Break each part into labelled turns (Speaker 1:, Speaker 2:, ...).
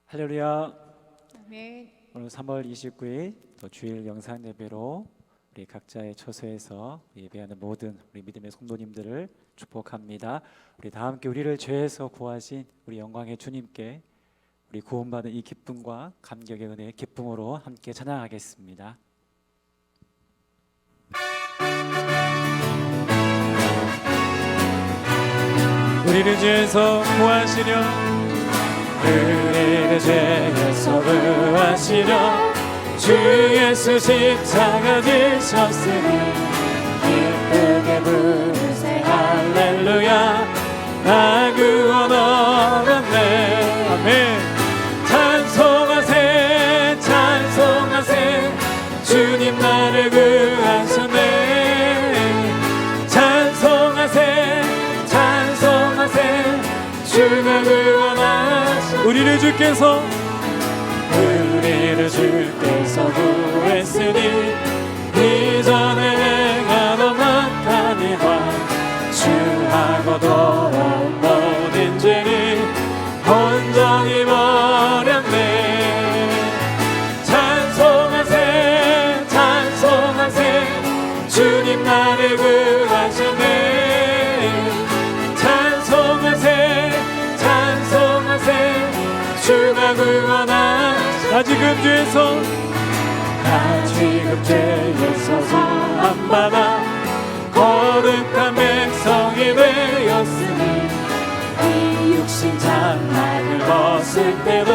Speaker 1: 할렐루야.
Speaker 2: 아멘.
Speaker 1: 오늘 3월 29일 또 주일 영상 예배로 우리 각자의 처소에서 예배하는 모든 우리 믿음의 성도님들을 축복합니다. 우리 다 함께 우리를 죄에서 구하신 우리 영광의 주님께 우리 구원받은 이 기쁨과 감격의 은혜의 기쁨으로 함께 찬양하겠습니다. 우리를 죄에서 구하시려, 우리를 죄에서 구하시려 주 예수 십자가 지셨으니 기쁘게 부르세 할렐루야. 나 구원 얻었네. 아멘. 찬송하세 찬송하세 주님 나를 구하셨네. 찬송하세 찬송하세 주가 구원하셨네. 우리를 주께서 구했으니 이전에 행하던 악한 일과 주하고 더러운 모든 죄를 온전히 버렸네. 찬송하세 찬송하세 주님 나를 구하셨네. 찬송하세 찬송하세 주가 구원하셨네. 다시금 죄에서 구원받아 거룩한 백성이 되었으니 이 육신 장막을 벗을 때도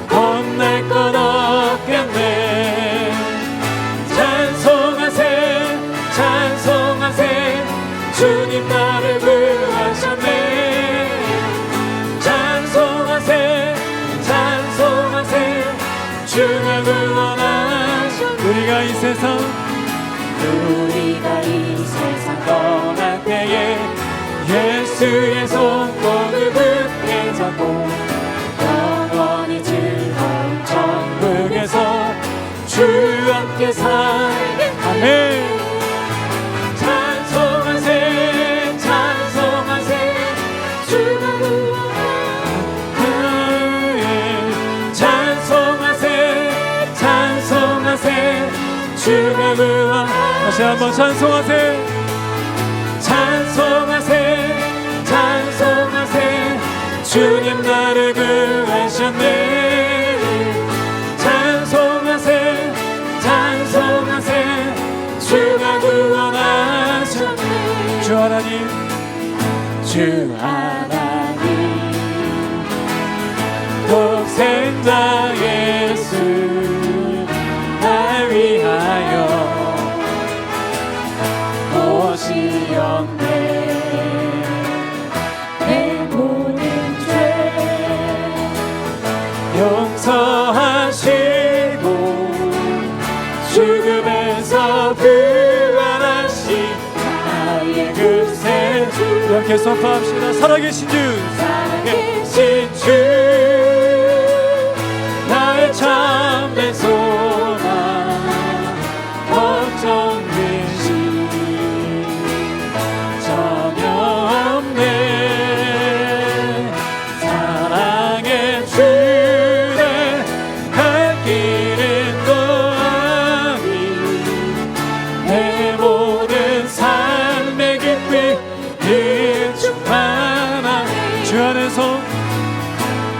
Speaker 1: 겁낼 것 없겠네. 찬송하세 찬송하세 주님 나를 구하셨네. 찬송하세 찬송하세 주가 구원하셨네. 우리가 이 세상 떠날 때에 예수의 손목을 굳게 잡고 영원히 즐거운 천국에서 주 함께 살게. 아멘. 찬송하세 찬송하세 주가 구원하셨네. 찬송하세 찬송하세 주가 구원. 다시 한번 찬송하세 찬송하세 찬송하세 주님 나를 구하셨네. 찬송하세 찬송하세 주가 구원하셨네. 주 하나님 주 하나님 독생자 예수 날 위하여 오시었네. 내 모든 죄 용서하시고 죽음에서 부활하신 나의 구세주. 이렇게 선포합시다. 살아계신 주 살아계신 주 나의 참된 소망 걱정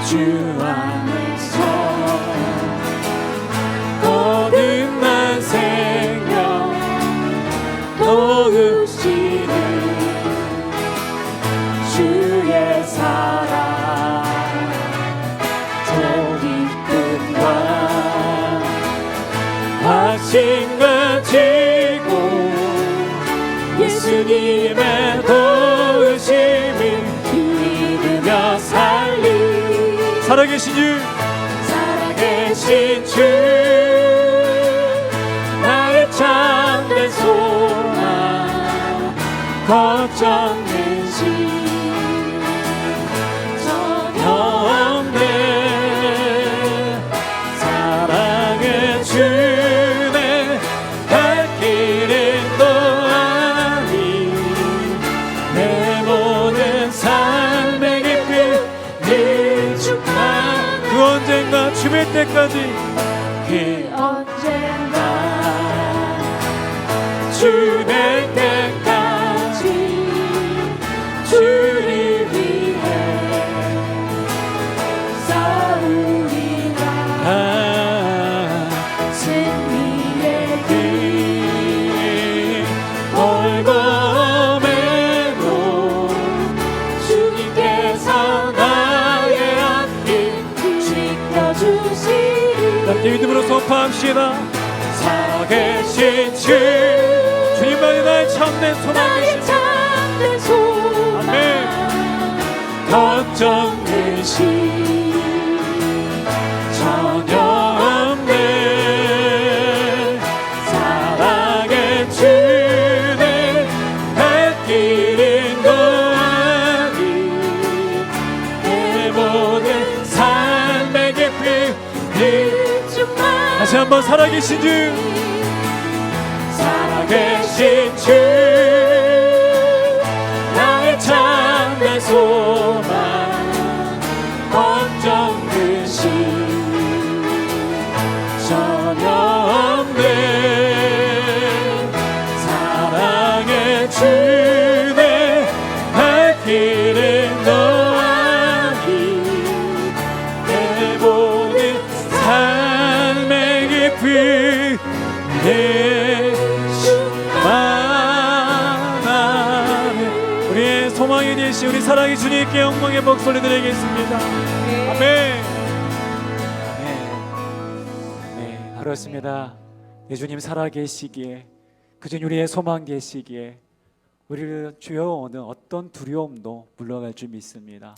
Speaker 1: 주 안에서 거듭난 생명 도우시는 주의 사랑 더 기쁨과 확신과 지고 예수님의 도우심을 믿으며 살리. 살아계신 주 살아계신 주 나의 참된 소망 걱정되시 전혀 없네. 사랑의 주내 갈 길은 또 아니 내 모든 삶의 깊이 네 주만 때까지 그
Speaker 2: 언제나
Speaker 1: 주 될 때까지 주를 위해
Speaker 2: 싸우리라. 승리의 길
Speaker 1: 벌거매도 주님께서 나의 앞길
Speaker 2: 지켜주시리.
Speaker 1: 함께 믿음으로 선포합시다. 살아계신 주 주님만이 나의 참된
Speaker 2: 나의
Speaker 1: 소망이시다.
Speaker 2: 참된 소망.
Speaker 1: 아멘. 걱정 대신 전혀 없네. 사랑의 주를 햇길인 거하니 내 모든 삶의 깊이 다시 한번 살아계신 주 살아계신 주 나의 참된 소망 걱정 대신 전혀 없네. 사랑의 주내 발길은 너아니 내 모든 삶의 깊이 내 만나는 우리의 소망이 되신 우리 사랑의 주님께 영광의 목소리 드리겠습니다. 아멘. 네, 그렇습니다. 내 주님 살아계시기에 그중 우리의 소망 계시기에 우리를 주여 어떤 두려움도 물러갈 줄 믿습니다.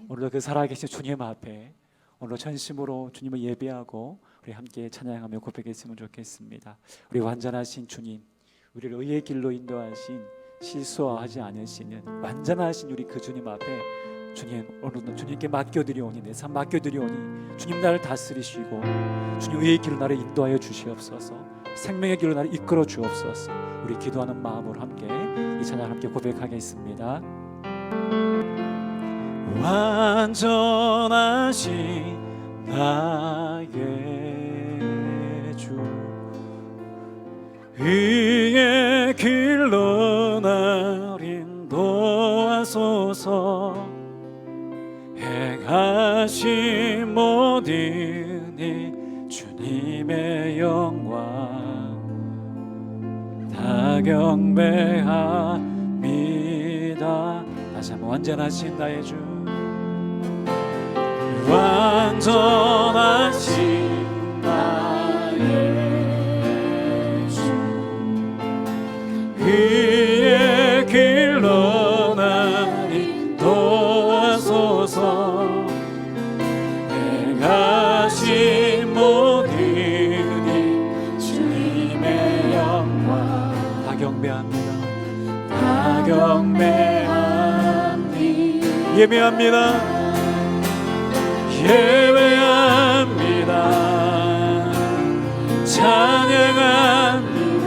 Speaker 1: 오늘도 그 살아계신 주님 앞에 오늘 전심으로 주님을 예배하고 우리 함께 찬양하며 고백했으면 좋겠습니다. 우리 완전하신 주님, 우리를 의의 길로 인도하신 실수하지 않으시는 완전하신 우리 그 주님 앞에 주님 오늘도 주님께 맡겨드리오니 내 삶 맡겨드리오니 주님 나를 다스리시고 주님 의의 길로 나를 인도하여 주시옵소서. 생명의 길로 나를 이끌어 주옵소서. 우리 기도하는 마음으로 함께 이 찬양 함께 고백하겠습니다. 완전하신 나의 주 의의 길로 날 인도하소서. 행하신 모든 이 주님의 영광 다 경배합니다. 다시 한번 완전하신 나의 주 완전하신 나의 주 그의 길로 날 인도하소서. 행하신 모든 이 주님의 영광 다 경배합니다. 다 경배합니다. 예배합니다. 예배합니다. 찬양합니다.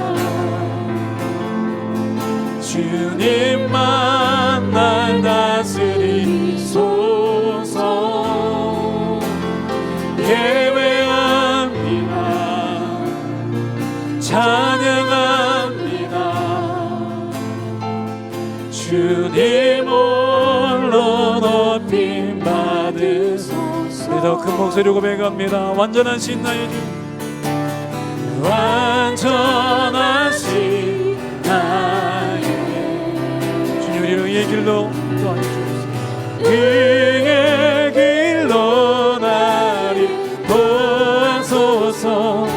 Speaker 1: 주님만 날 다스리소서. 예배합니다. 찬양합니다. 주님 홀로 높임 받으소서. 더 큰 목소리로 고백합니다. 완전하신 나의 주 완전하신 나의 주님 우리를 의의 길로 인도하여 주옵소서. 의의 길로 나를 도와소서.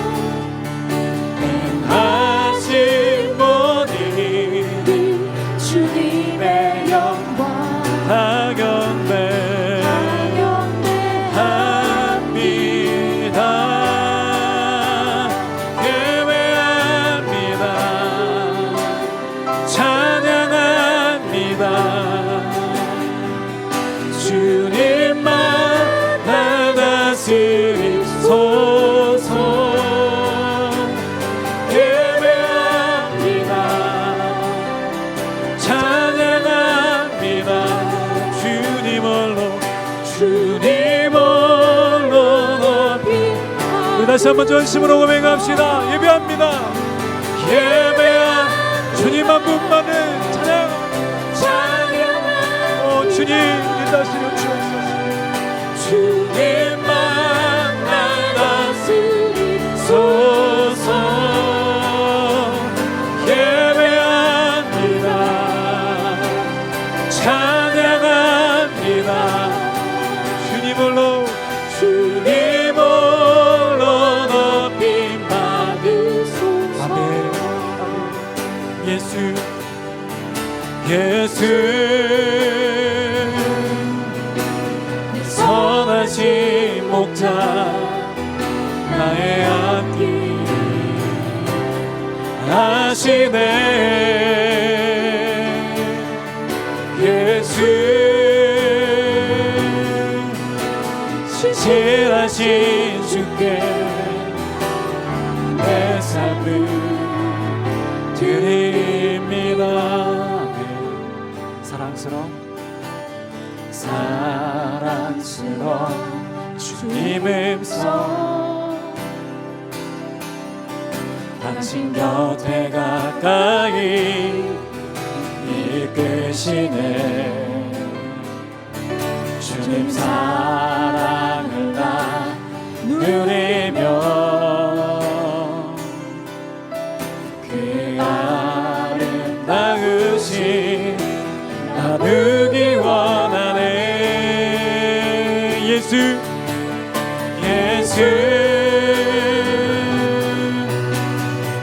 Speaker 1: 행하신 모든
Speaker 2: 주님의 영광
Speaker 1: 다 경배 다시 한번 전심으로 고백합시다. 예배합니다. 예배한 주님 한 분만을 찬양. 주님 인도하시려 주옵소서. 주님만 날 다스리소서. 예배합니다. 찬양합니다. 주님을로 높임 받으소서. 아멘. 예수 선하신 목자 나의 앞길 하시네. 예수 신실하신 주께 내 삶을 드립니다. 사랑스러운 주님 음성 당신 곁에 가까이 이끄시네. 주님 사랑을 나 누리며 그 아름다우신 나누기 원하네. 예수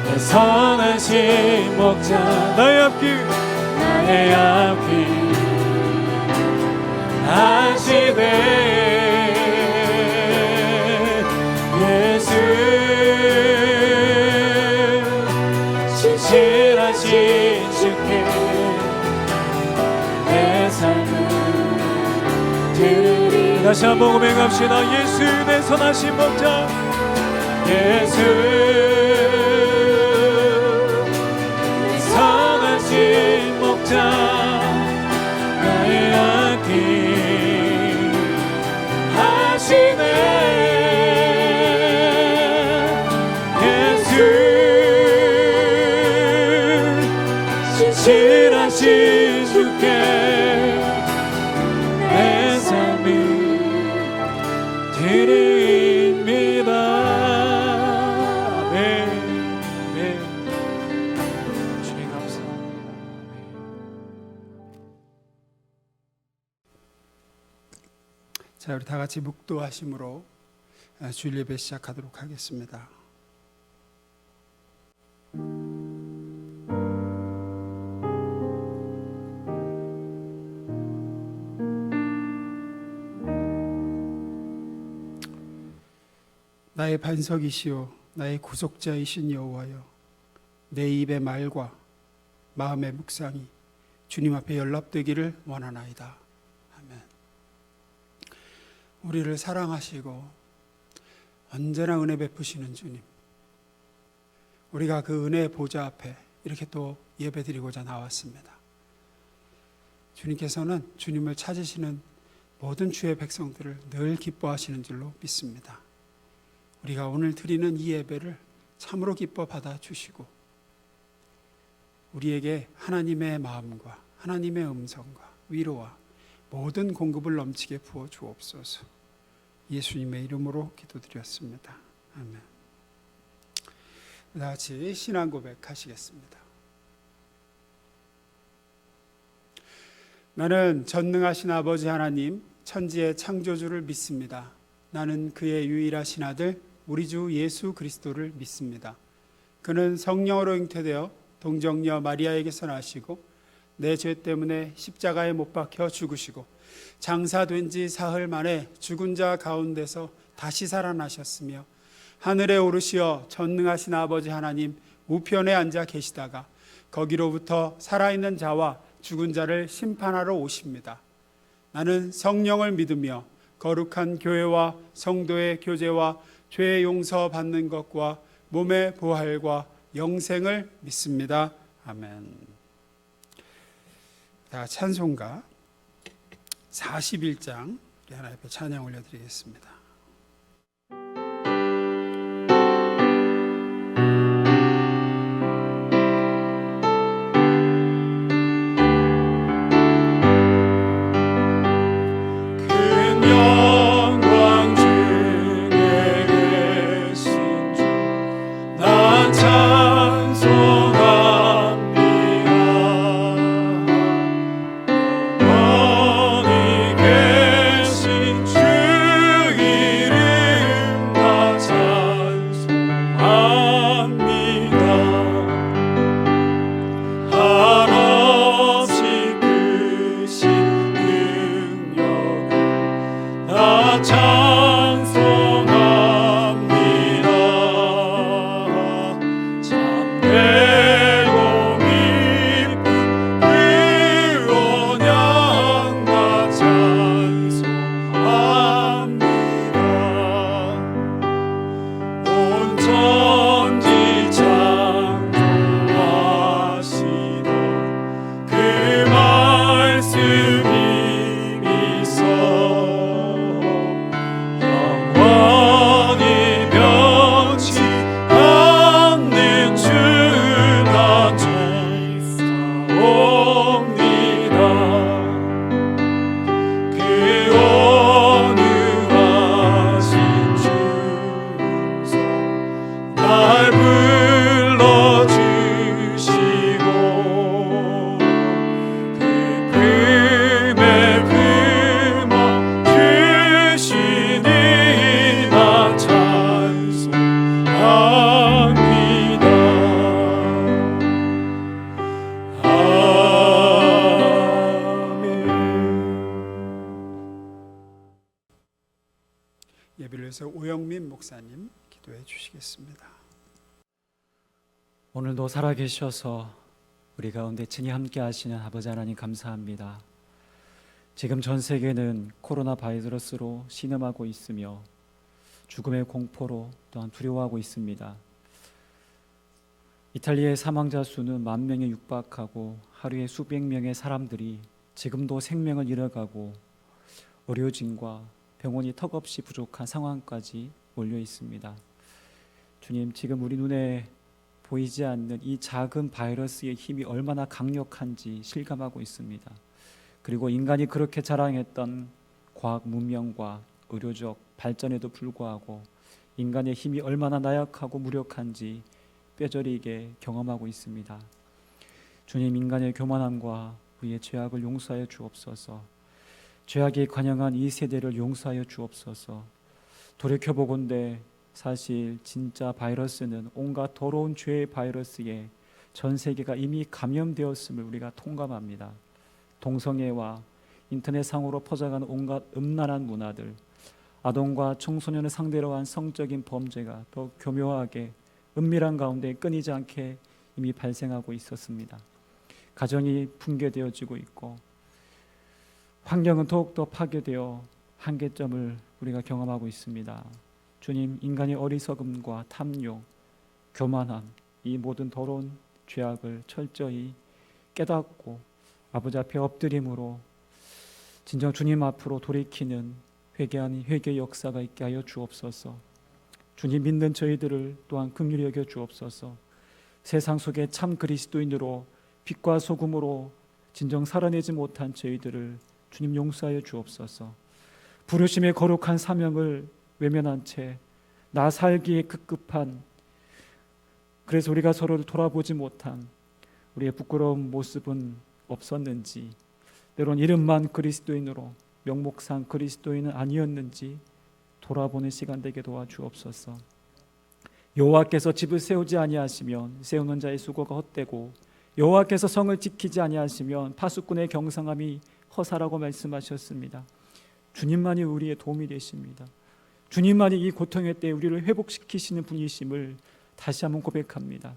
Speaker 1: 내 선하신 목자 나의 앞길 하시네. 예수 신실하신 주께 내 삶을 드리리. 다시 한번 고백합시다. 예수 내 선하신 목자. 예수 내 선하신 목자 나의 앞길 하시네. 예수 신실하신 주께 내 삶을 드립니다. 아멘. 아멘. 주님 감사합니다.
Speaker 3: 자, 우리 다 같이 묵도하심으로 주일 예배 시작하도록 하겠습니다. 나의 반석이시오 나의 구속자이신 여호와여, 내 입의 말과 마음의 묵상이 주님 앞에 연락되기를 원하나이다. 아멘. 우리를 사랑하시고 언제나 은혜 베푸시는 주님, 우리가 그 은혜의 보좌 앞에 이렇게 또 예배드리고자 나왔습니다. 주님께서는 주님을 찾으시는 모든 주의 백성들을 늘 기뻐하시는 줄로 믿습니다. 우리가 오늘 드리는 이 예배를 참으로 기뻐 받아주시고 우리에게 하나님의 마음과 하나님의 음성과 위로와 모든 공급을 넘치게 부어 주옵소서. 예수님의 이름으로 기도드렸습니다. 아멘. 다 같이 신앙 고백하시겠습니다. 나는 전능하신 아버지 하나님, 천지의 창조주를 믿습니다. 나는 그의 유일하신 아들 우리 주 예수 그리스도를 믿습니다. 그는 성령으로 잉태되어 동정녀 마리아에게서 나시고 내 죄 때문에 십자가에 못 박혀 죽으시고 장사된 지 사흘 만에 죽은 자 가운데서 다시 살아나셨으며 하늘에 오르시어 전능하신 아버지 하나님 우편에 앉아 계시다가 거기로부터 살아있는 자와 죽은 자를 심판하러 오십니다. 나는 성령을 믿으며 거룩한 교회와 성도의 교제와 죄 용서 받는 것과 몸의 부활과 영생을 믿습니다. 아멘. 다 찬송가 41장 우리 하나님 앞에 찬양 올려드리겠습니다. 위해서 오영민 목사님 기도해 주시겠습니다.
Speaker 1: 오늘도 살아계셔서 우리 가운데 친히 함께 하시는 아버지 하나님 감사합니다. 지금 전 세계는 코로나 바이러스로 신음하고 있으며 죽음의 공포로 또한 두려워하고 있습니다. 이탈리아의 사망자 수는 10,000명에 육박하고 하루에 수백 명의 사람들이 지금도 생명을 잃어가고 의료진과 병원이 턱없이 부족한 상황까지 몰려 있습니다. 주님, 지금 우리 눈에 보이지 않는 이 작은 바이러스의 힘이 얼마나 강력한지 실감하고 있습니다. 그리고 인간이 그렇게 자랑했던 과학 문명과 의료적 발전에도 불구하고 인간의 힘이 얼마나 나약하고 무력한지 뼈저리게 경험하고 있습니다. 주님, 인간의 교만함과 우리의 죄악을 용서하여 주옵소서. 죄악에 관영한 이 세대를 용서하여 주옵소서. 돌이켜보건대 사실 진짜 바이러스는 온갖 더러운 죄의 바이러스에 전 세계가 이미 감염되었음을 우리가 통감합니다. 동성애와 인터넷상으로 퍼져가는 온갖 음란한 문화들, 아동과 청소년을 상대로 한 성적인 범죄가 더 교묘하게 은밀한 가운데 끊이지 않게 이미 발생하고 있었습니다. 가정이 붕괴되어지고 있고 환경은 더욱더 파괴되어 한계점을 우리가 경험하고 있습니다. 주님, 인간의 어리석음과 탐욕, 교만함, 이 모든 더러운 죄악을 철저히 깨닫고 아버지 앞에 엎드림으로 진정 주님 앞으로 돌이키는 회개하는 회개의 역사가 있게 하여 주옵소서. 주님 믿는 저희들을 또한 긍휼히 여겨 주옵소서. 세상 속에 참 그리스도인으로 빛과 소금으로 진정 살아내지 못한 저희들을 주님 용서하여 주옵소서. 부르심의 거룩한 사명을 외면한 채 나 살기에 급급한, 그래서 우리가 서로를 돌아보지 못한 우리의 부끄러운 모습은 없었는지, 때론 이름만 그리스도인으로 명목상 그리스도인은 아니었는지 돌아보는 시간 되게 도와주옵소서. 여호와께서 집을 세우지 아니하시면 세우는 자의 수고가 헛되고 여호와께서 성을 지키지 아니하시면 파수꾼의 경상함이 허사라고 말씀하셨습니다. 주님만이 우리의 도움이 되십니다. 주님만이 이 고통의 때에 우리를 회복시키시는 분이심을 다시 한번 고백합니다.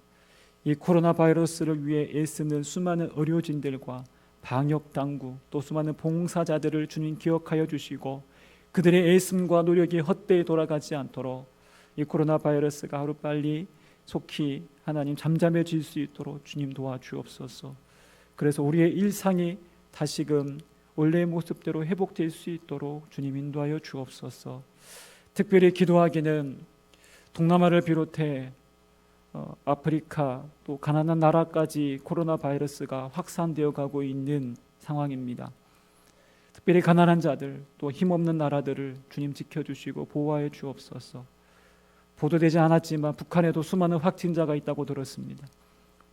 Speaker 1: 이 코로나 바이러스를 위해 애쓰는 수많은 의료진들과 방역당국 또 수많은 봉사자들을 주님 기억하여 주시고 그들의 애씀과 노력이 헛되이 돌아가지 않도록 이 코로나 바이러스가 하루빨리 속히 하나님 잠잠해질 수 있도록 주님 도와주옵소서. 그래서 우리의 일상이 다시금 원래의 모습대로 회복될 수 있도록 주님 인도하여 주옵소서. 특별히 기도하기는 동남아를 비롯해 아프리카 또 가난한 나라까지 코로나 바이러스가 확산되어 가고 있는 상황입니다. 특별히 가난한 자들 또 힘없는 나라들을 주님 지켜주시고 보호하여 주옵소서. 보도되지 않았지만 북한에도 수많은 확진자가 있다고 들었습니다.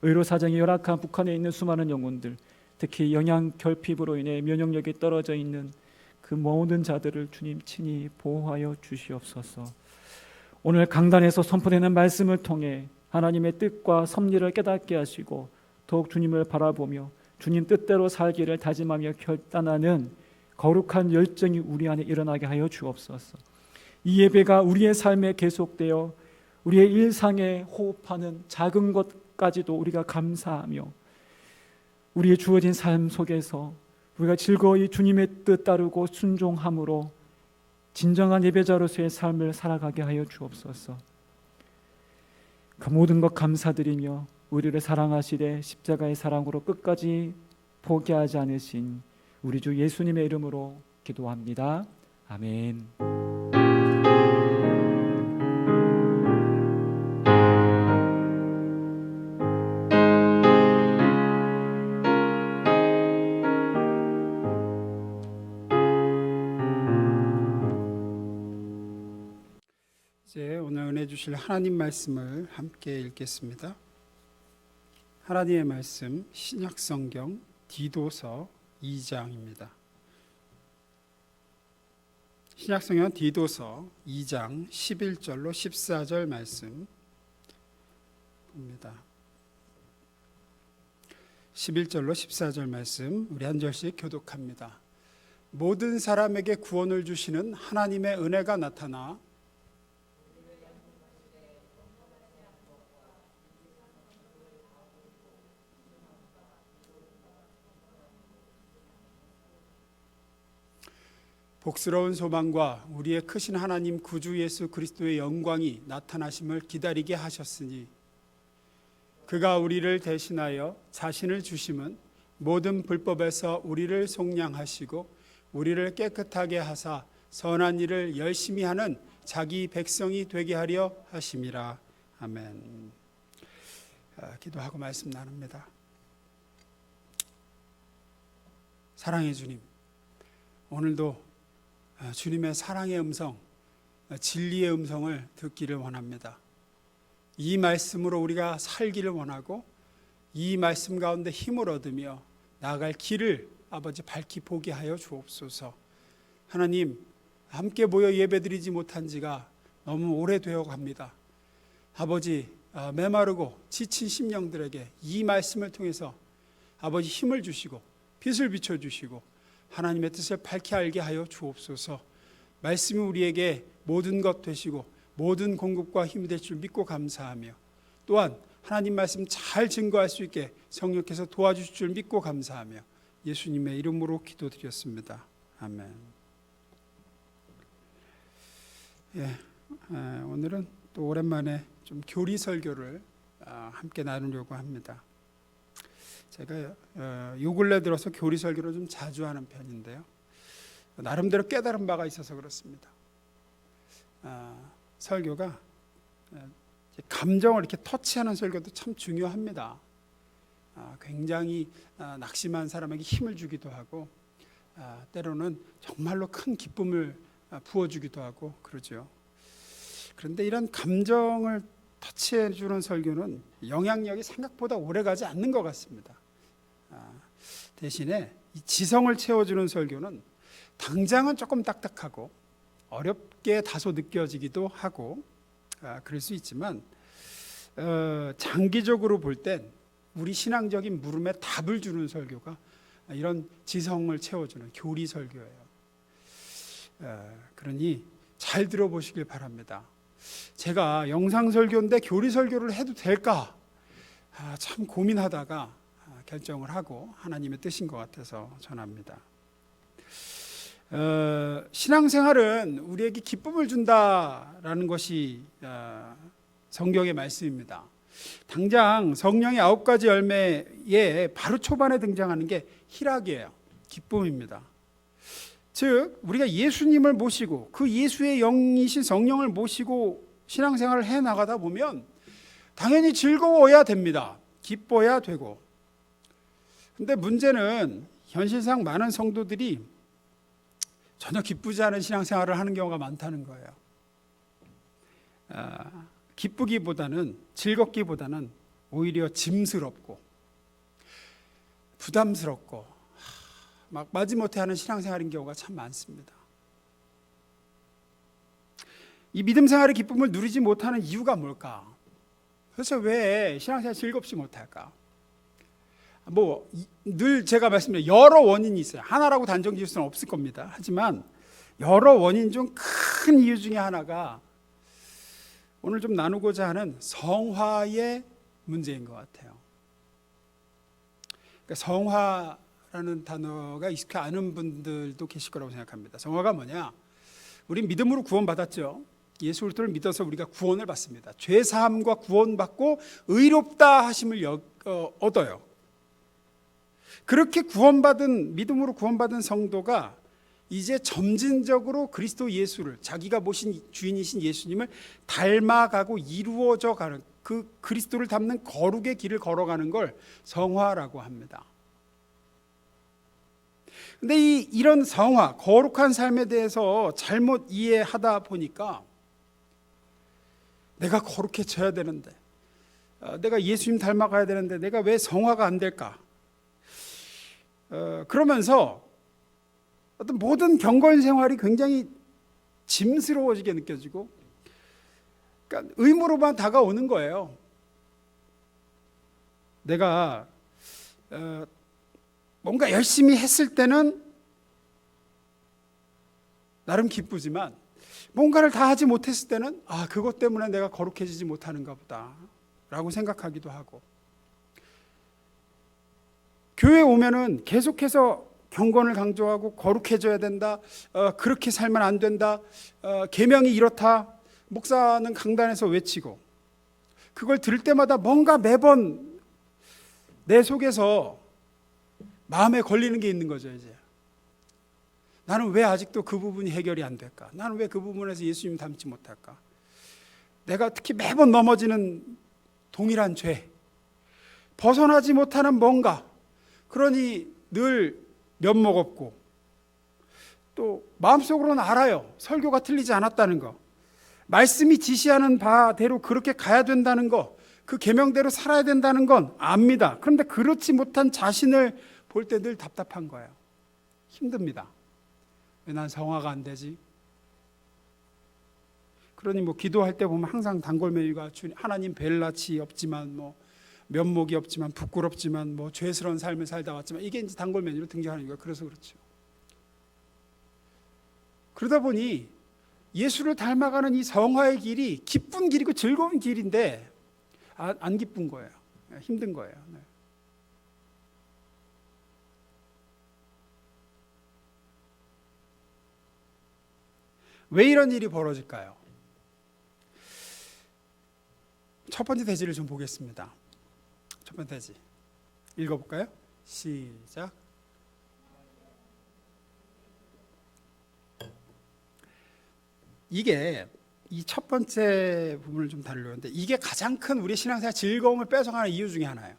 Speaker 1: 의료 사정이 열악한 북한에 있는 수많은 영혼들, 특히 영양 결핍으로 인해 면역력이 떨어져 있는 그 모든 자들을 주님 친히 보호하여 주시옵소서. 오늘 강단에서 선포되는 말씀을 통해 하나님의 뜻과 섭리를 깨닫게 하시고 더욱 주님을 바라보며 주님 뜻대로 살기를 다짐하며 결단하는 거룩한 열정이 우리 안에 일어나게 하여 주옵소서. 이 예배가 우리의 삶에 계속되어 우리의 일상에 호흡하는 작은 것까지도 우리가 감사하며 우리의 주어진 삶 속에서 우리가 즐거이 주님의 뜻 따르고 순종함으로 진정한 예배자로서의 삶을 살아가게 하여 주옵소서. 그 모든 것 감사드리며 우리를 사랑하시되 십자가의 사랑으로 끝까지 포기하지 않으신 우리 주 예수님의 이름으로 기도합니다. 아멘.
Speaker 3: 이제 오늘 은혜 주실 하나님 말씀을 함께 읽겠습니다. 하나님의 말씀 신약성경 디도서 2장입니다. 신약성경 디도서 2장 11절로 14절 말씀 봅니다. 11절로 14절 말씀 우리 한 절씩 교독합니다. 모든 사람에게 구원을 주시는 하나님의 은혜가 나타나 복스러운 소망과 우리의 크신 하나님 구주 예수 그리스도의 영광이 나타나심을 기다리게 하셨으니 그가 우리를 대신하여 자신을 주심은 모든 불법에서 우리를 속량하시고 우리를 깨끗하게 하사 선한 일을 열심히 하는 자기 백성이 되게 하려 하심이라. 아멘. 기도하고 말씀 나눕니다. 사랑의 주님, 오늘도 주님의 사랑의 음성, 진리의 음성을 듣기를 원합니다. 이 말씀으로 우리가 살기를 원하고 이 말씀 가운데 힘을 얻으며 나아갈 길을 아버지 밝히 보게 하여 주옵소서. 하나님, 함께 모여 예배드리지 못한 지가 너무 오래되어 갑니다. 아버지, 메마르고 지친 심령들에게 이 말씀을 통해서 아버지 힘을 주시고 빛을 비춰주시고 하나님의 뜻을 밝히 알게 하여 주옵소서. 말씀이 우리에게 모든 것 되시고 모든 공급과 힘이 될 줄 믿고 감사하며 또한 하나님 말씀 잘 증거할 수 있게 성령께서 도와주실 줄 믿고 감사하며 예수님의 이름으로 기도드렸습니다. 아멘. 오늘은 또 오랜만에 좀 교리 설교를 함께 나누려고 합니다. 제가 요 근래 들어서 교리 설교를 좀 자주 하는 편인데요. 나름대로 깨달은 바가 있어서 그렇습니다. 설교가 감정을 이렇게 터치하는 설교도 참 중요합니다. 굉장히 낙심한 사람에게 힘을 주기도 하고 때로는 정말로 큰 기쁨을 부어주기도 하고 그러죠. 그런데 이런 감정을 터치해 주는 설교는 영향력이 생각보다 오래가지 않는 것 같습니다. 대신에 이 지성을 채워주는 설교는 당장은 조금 딱딱하고 어렵게 다소 느껴지기도 하고 그럴 수 있지만 장기적으로 볼 땐 우리 신앙적인 물음에 답을 주는 설교가 이런 지성을 채워주는 교리 설교예요. 그러니 잘 들어보시길 바랍니다. 제가 영상 설교인데 교리 설교를 해도 될까? 참 고민하다가 결정을 하고 하나님의 뜻인 것 같아서 전합니다. 신앙생활은 우리에게 기쁨을 준다라는 것이 성경의 말씀입니다. 당장 성령의 9가지 열매에 바로 초반에 등장하는 게 희락이에요. 기쁨입니다. 즉 우리가 예수님을 모시고 그 예수의 영이신 성령을 모시고 신앙생활을 해나가다 보면 당연히 즐거워야 됩니다. 기뻐야 되고. 근데 문제는 현실상 많은 성도들이 전혀 기쁘지 않은 신앙생활을 하는 경우가 많다는 거예요. 기쁘기보다는 즐겁기보다는 오히려 짐스럽고 부담스럽고 막 마지못해 하는 신앙생활인 경우가 참 많습니다. 이 믿음 생활의 기쁨을 누리지 못하는 이유가 뭘까? 그래서 왜 신앙생활 즐겁지 못할까? 늘 제가 말씀드린 여러 원인이 있어요. 하나라고 단정 지을 수는 없을 겁니다. 하지만 여러 원인 중 큰 이유 중에 하나가 오늘 좀 나누고자 하는 성화의 문제인 것 같아요. 그러니까 성화라는 단어가 익숙해 않은 분들도 계실 거라고 생각합니다. 성화가 뭐냐? 우린 믿음으로 구원받았죠. 예수 그리스도를 믿어서 우리가 구원을 받습니다. 죄 사함과 구원받고 의롭다 하심을 얻어요. 그렇게 구원받은 믿음으로 구원받은 성도가 이제 점진적으로 그리스도 예수를 자기가 모신 주인이신 예수님을 닮아가고 이루어져 가는 그 그리스도를 닮는 거룩의 길을 걸어가는 걸 성화라고 합니다. 근데 이런 성화, 거룩한 삶에 대해서 잘못 이해하다 보니까 내가 거룩해져야 되는데 내가 예수님 닮아가야 되는데 내가 왜 성화가 안 될까? 그러면서 어떤 모든 경건 생활이 굉장히 짐스러워지게 느껴지고 그러니까 의무로만 다가오는 거예요. 내가 뭔가 열심히 했을 때는 나름 기쁘지만 뭔가를 다 하지 못했을 때는 그것 때문에 내가 거룩해지지 못하는가 보다 라고 생각하기도 하고 교회에 오면은 계속해서 경건을 강조하고 거룩해져야 된다. 그렇게 살면 안 된다. 계명이 이렇다. 목사는 강단에서 외치고 그걸 들을 때마다 뭔가 매번 내 속에서 마음에 걸리는 게 있는 거죠. 이제 나는 왜 아직도 그 부분이 해결이 안 될까? 나는 왜 그 부분에서 예수님 닮지 못할까? 내가 특히 매번 넘어지는 동일한 죄, 벗어나지 못하는 뭔가, 그러니 늘 면목 없고 또 마음속으로는 알아요. 설교가 틀리지 않았다는 거, 말씀이 지시하는 바대로 그렇게 가야 된다는 거, 그 계명대로 살아야 된다는 건 압니다. 그런데 그렇지 못한 자신을 볼 때 늘 답답한 거예요. 힘듭니다. 왜 난 성화가 안 되지? 그러니 뭐 기도할 때 보면 항상 단골메뉴가 하나님 뵐 낯이 없지만 뭐 면목이 없지만 부끄럽지만 뭐 죄스러운 삶을 살다 왔지만 이게 이제 단골메뉴로 등장하는 거예요. 그래서 그렇죠. 그러다 보니 예수를 닮아가는 이 성화의 길이 기쁜 길이고 즐거운 길인데 안 기쁜 거예요. 힘든 거예요. 네. 왜 이런 일이 벌어질까요? 첫 번째 대지를 좀 보겠습니다. 첫 번째 대지 읽어볼까요? 시작. 이게 이 첫 번째 부분을 좀 다루려는데 이게 가장 큰 우리 신앙생활 즐거움을 뺏어가는 이유 중에 하나예요.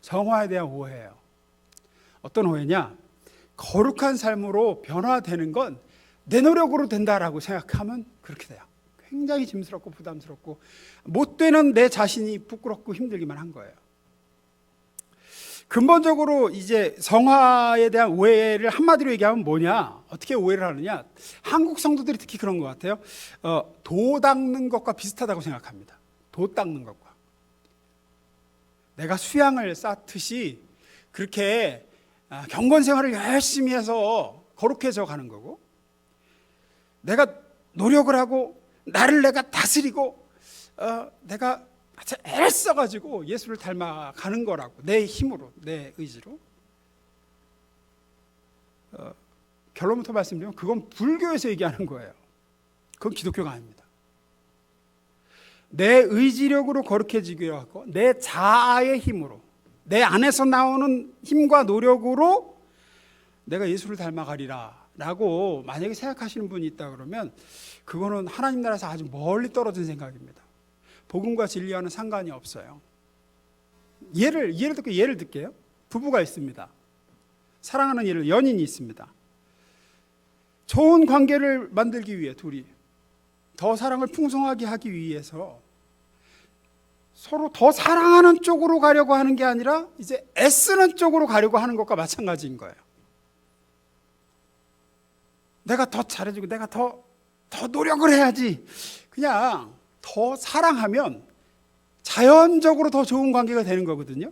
Speaker 3: 성화에 대한 오해예요. 어떤 오해냐? 거룩한 삶으로 변화되는 건 내 노력으로 된다라고 생각하면 그렇게 돼요. 굉장히 짐스럽고 부담스럽고 못 되는 내 자신이 부끄럽고 힘들기만 한 거예요. 근본적으로 이제 성화에 대한 오해를 한마디로 얘기하면 뭐냐? 어떻게 오해를 하느냐? 한국 성도들이 특히 그런 것 같아요. 도 닦는 것과 비슷하다고 생각합니다. 도 닦는 것과. 내가 수양을 쌓듯이 그렇게 경건 생활을 열심히 해서 거룩해져 가는 거고, 내가 노력을 하고 나를 내가 다스리고 내가 애를 써가지고 예수를 닮아가는 거라고, 내 힘으로, 내 의지로. 결론부터 말씀드리면 그건 불교에서 얘기하는 거예요. 그건 기독교가 아닙니다. 내 의지력으로 거룩해지기로 하고 내 자아의 힘으로, 내 안에서 나오는 힘과 노력으로 내가 예수를 닮아가리라 라고 만약에 생각하시는 분이 있다 그러면 그거는 하나님 나라에서 아주 멀리 떨어진 생각입니다. 복음과 진리와는 상관이 없어요. 예를 들게요. 부부가 있습니다. 사랑하는 연인이 있습니다. 좋은 관계를 만들기 위해 둘이 더 사랑을 풍성하게 하기 위해서 서로 더 사랑하는 쪽으로 가려고 하는 게 아니라 이제 애쓰는 쪽으로 가려고 하는 것과 마찬가지인 거예요. 내가 더 잘해주고 내가 더 노력을 해야지. 그냥 더 사랑하면 자연적으로 더 좋은 관계가 되는 거거든요.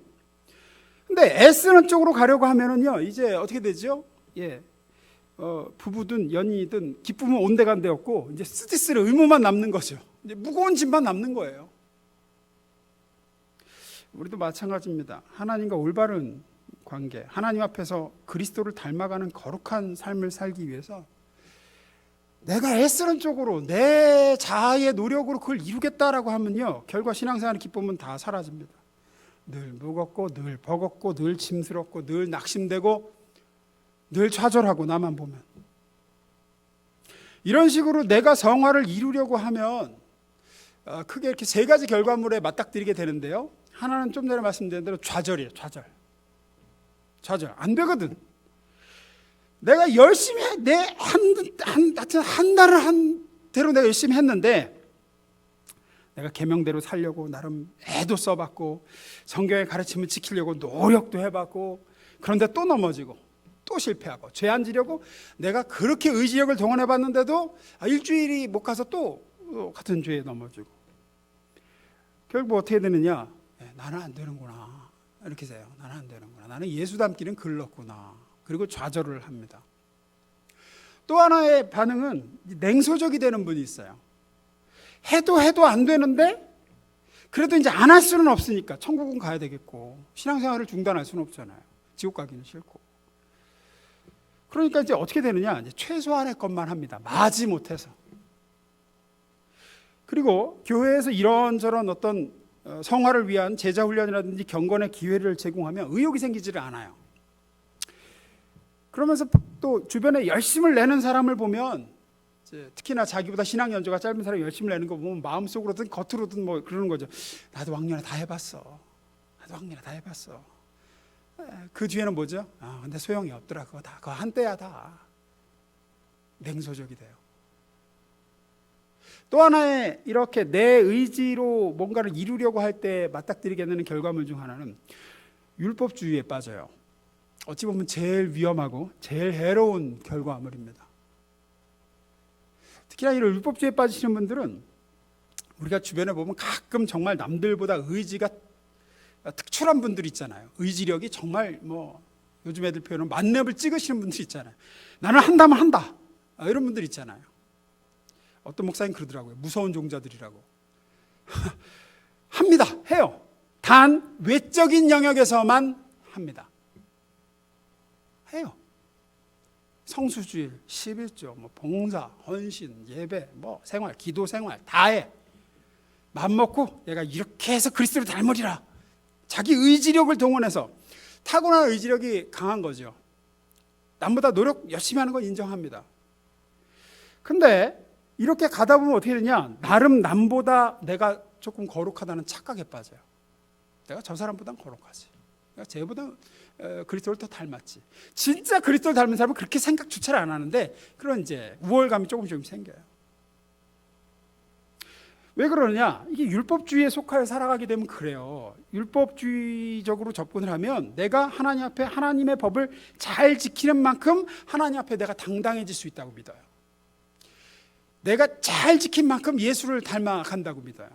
Speaker 3: 근데 애쓰는 쪽으로 가려고 하면은요, 이제 어떻게 되죠? 부부든 연인이든 기쁨은 온데간데 없고 이제 스트레스를 의무만 남는 거죠. 이제 무거운 짐만 남는 거예요. 우리도 마찬가지입니다. 하나님과 올바른 관계, 하나님 앞에서 그리스도를 닮아가는 거룩한 삶을 살기 위해서 내가 애쓰는 쪽으로 내 자아의 노력으로 그걸 이루겠다라고 하면요, 결과 신앙생활의 기쁨은 다 사라집니다. 늘 무겁고 늘 버겁고 늘 짐스럽고 늘 낙심되고 늘 좌절하고, 나만 보면. 이런 식으로 내가 성화를 이루려고 하면 크게 이렇게 세 가지 결과물에 맞닥뜨리게 되는데요. 하나는 좀 전에 말씀드린 대로 좌절이에요. 좌절. 안 되거든. 내가 열심히 한 달을 한 대로 내가 열심히 했는데, 내가 계명대로 살려고 나름 애도 써봤고 성경의 가르침을 지키려고 노력도 해봤고, 그런데 또 넘어지고 또 실패하고 죄 안 지려고 내가 그렇게 의지력을 동원해봤는데도 일주일이 못 가서 또 같은 죄에 넘어지고, 결국 어떻게 되느냐? 나는 안 되는구나, 이렇게 돼요. 나는 안 되는구나, 나는 예수 닮기는 글렀구나. 그리고 좌절을 합니다. 또 하나의 반응은 냉소적이 되는 분이 있어요. 해도 안 되는데 그래도 이제 안 할 수는 없으니까 천국은 가야 되겠고 신앙생활을 중단할 수는 없잖아요. 지옥 가기는 싫고. 그러니까 이제 어떻게 되느냐? 이제 최소한의 것만 합니다. 마지 못해서. 그리고 교회에서 이런저런 어떤 성화를 위한 제자 훈련이라든지 경건의 기회를 제공하면 의욕이 생기지를 않아요. 그러면서 또 주변에 열심을 내는 사람을 보면 이제 특히나 자기보다 신앙 연조가 짧은 사람이 열심을 내는 거 보면 마음속으로든 겉으로든 뭐 그러는 거죠. 나도 왕년에 다 해봤어. 나도 왕년에 다 해봤어. 그 뒤에는 뭐죠? 근데 소용이 없더라. 그거 한때야 다. 냉소적이 돼요. 또 하나의 이렇게 내 의지로 뭔가를 이루려고 할 때 맞닥뜨리게 되는 결과물 중 하나는 율법주의에 빠져요. 어찌 보면 제일 위험하고 제일 해로운 결과물입니다. 특히나 이런 율법주의에 빠지시는 분들은 우리가 주변에 보면 가끔 정말 남들보다 의지가 특출한 분들 있잖아요. 의지력이 정말 뭐 요즘 애들 표현은 만렙을 찍으시는 분들 있잖아요. 나는 한다면 한다. 이런 분들 있잖아요. 어떤 목사님 그러더라고요. 무서운 종자들이라고. 합니다. 해요. 단 외적인 영역에서만 합니다. 해요. 성수주일, 11조, 뭐 봉사, 헌신, 예배, 뭐 생활, 기도 생활 다 해. 맘먹고 내가 이렇게 해서 그리스도를 닮으리라. 자기 의지력을 동원해서 타고난 의지력이 강한 거죠. 남보다 노력 열심히 하는 건 인정합니다. 근데 이렇게 가다 보면 어떻게 되냐? 나름 남보다 내가 조금 거룩하다는 착각에 빠져요. 내가 저 사람보단 거룩하지. 내가 쟤보다 그리스도를 더 닮았지. 진짜 그리스도를 닮은 사람은 그렇게 생각조차를 안 하는데 그런 이제 우월감이 조금 생겨요. 왜 그러느냐? 이게 율법주의에 속하여 살아가게 되면 그래요. 율법주의적으로 접근을 하면 내가 하나님 앞에 하나님의 법을 잘 지키는 만큼 하나님 앞에 내가 당당해질 수 있다고 믿어요. 내가 잘 지킨 만큼 예수를 닮아간다고 믿어요.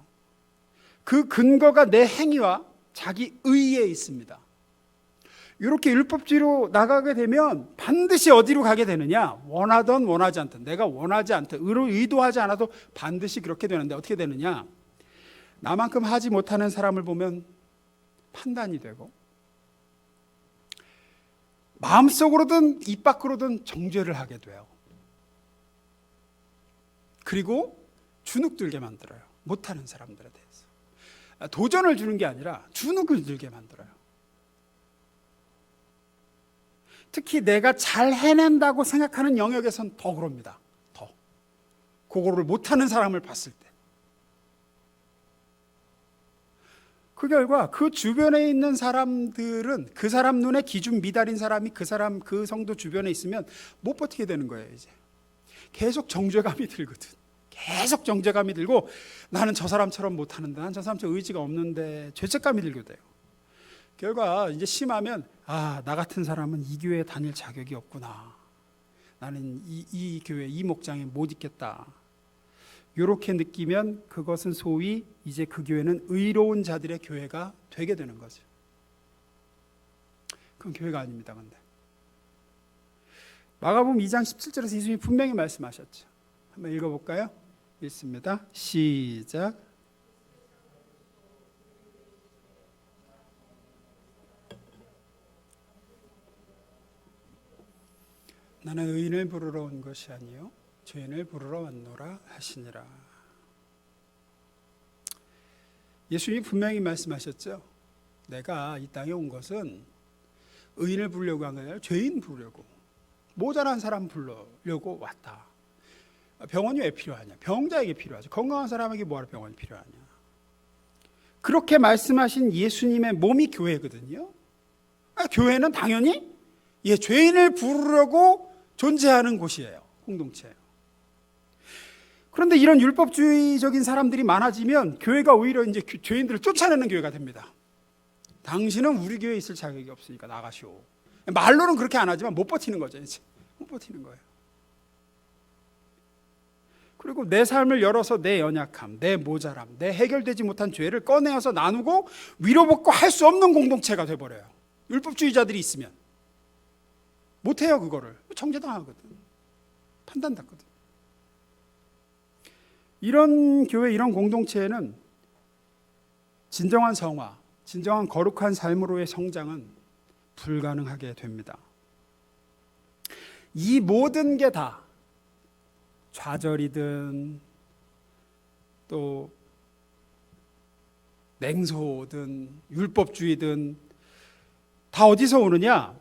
Speaker 3: 그 근거가 내 행위와 자기 의에 있습니다. 이렇게 율법주의로 나가게 되면 반드시 어디로 가게 되느냐? 원하든 원하지 않든, 내가 원하지 않든 의도하지 않아도 반드시 그렇게 되는데 어떻게 되느냐? 나만큼 하지 못하는 사람을 보면 판단이 되고 마음속으로든 입 밖으로든 정죄를 하게 돼요. 그리고 주눅들게 만들어요. 못하는 사람들에 대해서. 도전을 주는 게 아니라 주눅을 들게 만들어요. 특히 내가 잘 해낸다고 생각하는 영역에선 더 그럽니다. 더. 그거를 못하는 사람을 봤을 때. 그 결과 그 주변에 있는 사람들은 그 사람 눈에 기준 미달인 사람이 그 성도 주변에 있으면 못 버티게 되는 거예요. 이제 계속 정죄감이 들거든. 계속 정죄감이 들고 나는 저 사람처럼 못하는데, 난 저 사람처럼 의지가 없는데 죄책감이 들게 돼요. 결과 이제 심하면 나 같은 사람은 이 교회에 다닐 자격이 없구나. 나는 이 교회 이 목장에 못 있겠다. 이렇게 느끼면 그것은 소위 이제 그 교회는 의로운 자들의 교회가 되게 되는 거죠. 그건 교회가 아닙니다. 근데 마가복음 2장 17절에서 예수님이 분명히 말씀하셨죠. 한번 읽어볼까요? 읽습니다. 시작. 나는 의인을 부르러 온 것이 아니요 죄인을 부르러 왔노라 하시니라. 예수님이 분명히 말씀하셨죠. 내가 이 땅에 온 것은 의인을 부르려고 한 게 아니라 죄인 부르려고, 모자란 사람 부르려고 왔다. 병원이 왜 필요하냐? 병자에게 필요하죠. 건강한 사람에게 뭐하러 병원이 필요하냐? 그렇게 말씀하신 예수님의 몸이 교회거든요. 교회는 당연히 죄인을 부르려고 존재하는 곳이에요. 공동체예요. 그런데 이런 율법주의적인 사람들이 많아지면 교회가 오히려 이제 죄인들을 쫓아내는 교회가 됩니다. 당신은 우리 교회에 있을 자격이 없으니까 나가시오. 말로는 그렇게 안 하지만 못 버티는 거죠. 이제 못 버티는 거예요. 그리고 내 삶을 열어서 내 연약함, 내 모자람, 내 해결되지 못한 죄를 꺼내어서 나누고 위로받고 할 수 없는 공동체가 돼버려요. 율법주의자들이 있으면 못해요. 그거를 정죄당하거든. 판단받거든. 이런 교회, 이런 공동체에는 진정한 성화, 진정한 거룩한 삶으로의 성장은 불가능하게 됩니다. 이 모든 게 다 좌절이든 또 냉소든 율법주의든 다 어디서 오느냐?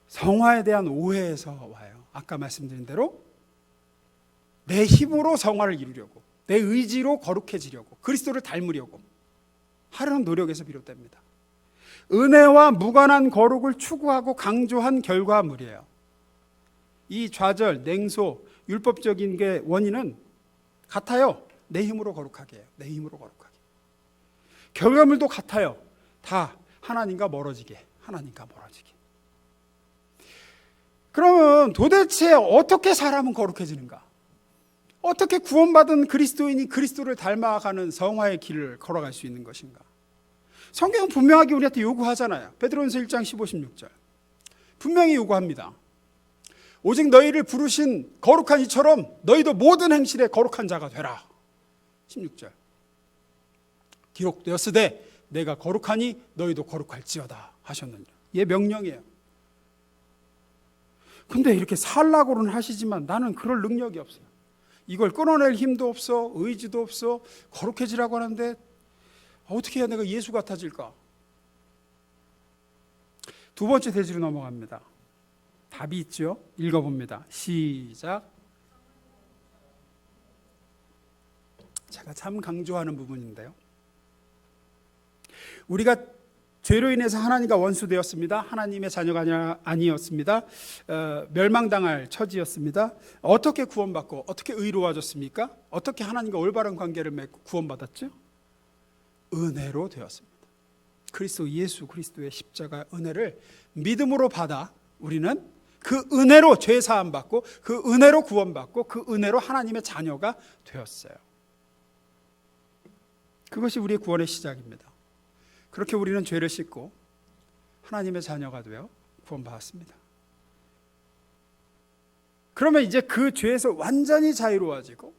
Speaker 3: 성화에 대한 오해에서 와요. 아까 말씀드린 대로 내 힘으로 성화를 이루려고, 내 의지로 거룩해지려고, 그리스도를 닮으려고 하려는 노력에서 비롯됩니다. 은혜와 무관한 거룩을 추구하고 강조한 결과물이에요. 이 좌절, 냉소, 율법적인 게 원인은 같아요. 내 힘으로 거룩하게 해요. 내 힘으로 거룩하게. 결과물도 같아요. 다 하나님과 멀어지게, 하나님과 멀어지게. 그러면 도대체 어떻게 사람은 거룩해지는가? 어떻게 구원받은 그리스도인이 그리스도를 닮아가는 성화의 길을 걸어갈 수 있는 것인가? 성경은 분명하게 우리한테 요구하잖아요. 베드로전서 1장 15, 16절. 분명히 요구합니다. 오직 너희를 부르신 거룩한 이처럼 너희도 모든 행실에 거룩한 자가 되라. 16절. 기록되었으되 내가 거룩하니 너희도 거룩할지어다 하셨느니라. 이게 명령이에요. 근데 이렇게 살라고는 하시지만 나는 그럴 능력이 없어요. 이걸 끊어낼 힘도 없어, 의지도 없어, 거룩해지라고 하는데 어떻게 해야 내가 예수 같아질까? 두 번째 대지로 넘어갑니다. 답이 있죠? 읽어봅니다. 시작. 제가 참 강조하는 부분인데요. 우리가 죄로 인해서 하나님과 원수되었습니다. 하나님의 자녀가 아니었습니다. 멸망당할 처지였습니다. 어떻게 구원받고 어떻게 의로워졌습니까? 어떻게 하나님과 올바른 관계를 맺고 구원받았죠? 은혜로 되었습니다. 그리스도 예수 그리스도의 십자가 은혜를 믿음으로 받아 우리는 그 은혜로 죄 사함 받고 그 은혜로 구원받고 그 은혜로 하나님의 자녀가 되었어요. 그것이 우리의 구원의 시작입니다. 그렇게 우리는 죄를 씻고 하나님의 자녀가 되어 구원받았습니다. 그러면 이제 그 죄에서 완전히 자유로워지고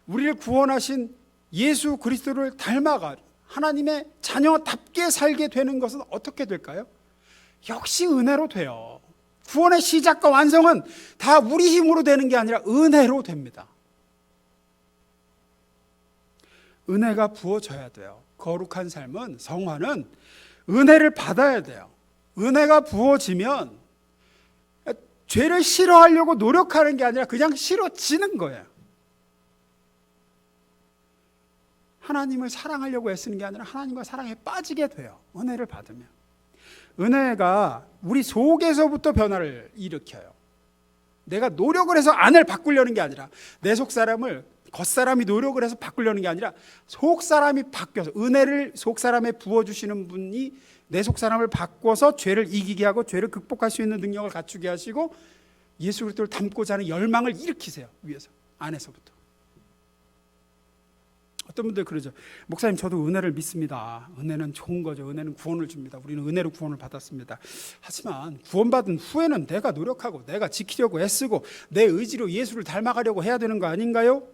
Speaker 3: 우리를 구원하신 예수 그리스도를 닮아가 하나님의 자녀답게 살게 되는 것은 어떻게 될까요? 역시 은혜로 돼요. 구원의 시작과 완성은 다 우리 힘으로 되는 게 아니라 은혜로 됩니다. 은혜가 부어져야 돼요. 거룩한 삶은, 성화는 은혜를 받아야 돼요. 은혜가 부어지면 죄를 싫어하려고 노력하는 게 아니라 그냥 싫어지는 거예요. 하나님을 사랑하려고 애쓰는 게 아니라 하나님과 사랑에 빠지게 돼요. 은혜를 받으면. 은혜가 우리 속에서부터 변화를 일으켜요. 내가 노력을 해서 안을 바꾸려는 게 아니라 내 속사람을 겉사람이 노력을 해서 바꾸려는 게 아니라 속사람이 바뀌어서 은혜를 속사람에 부어주시는 분이 내 속사람을 바꿔서 죄를 이기게 하고 죄를 극복할 수 있는 능력을 갖추게 하시고 예수 그리스도를 닮고자 하는 열망을 일으키세요. 위에서, 안에서부터. 어떤 분들 그러죠. 목사님 저도 은혜를 믿습니다. 은혜는 좋은 거죠. 은혜는 구원을 줍니다. 우리는 은혜로 구원을 받았습니다. 하지만 구원받은 후에는 내가 노력하고 내가 지키려고 애쓰고 내 의지로 예수를 닮아가려고 해야 되는 거 아닌가요?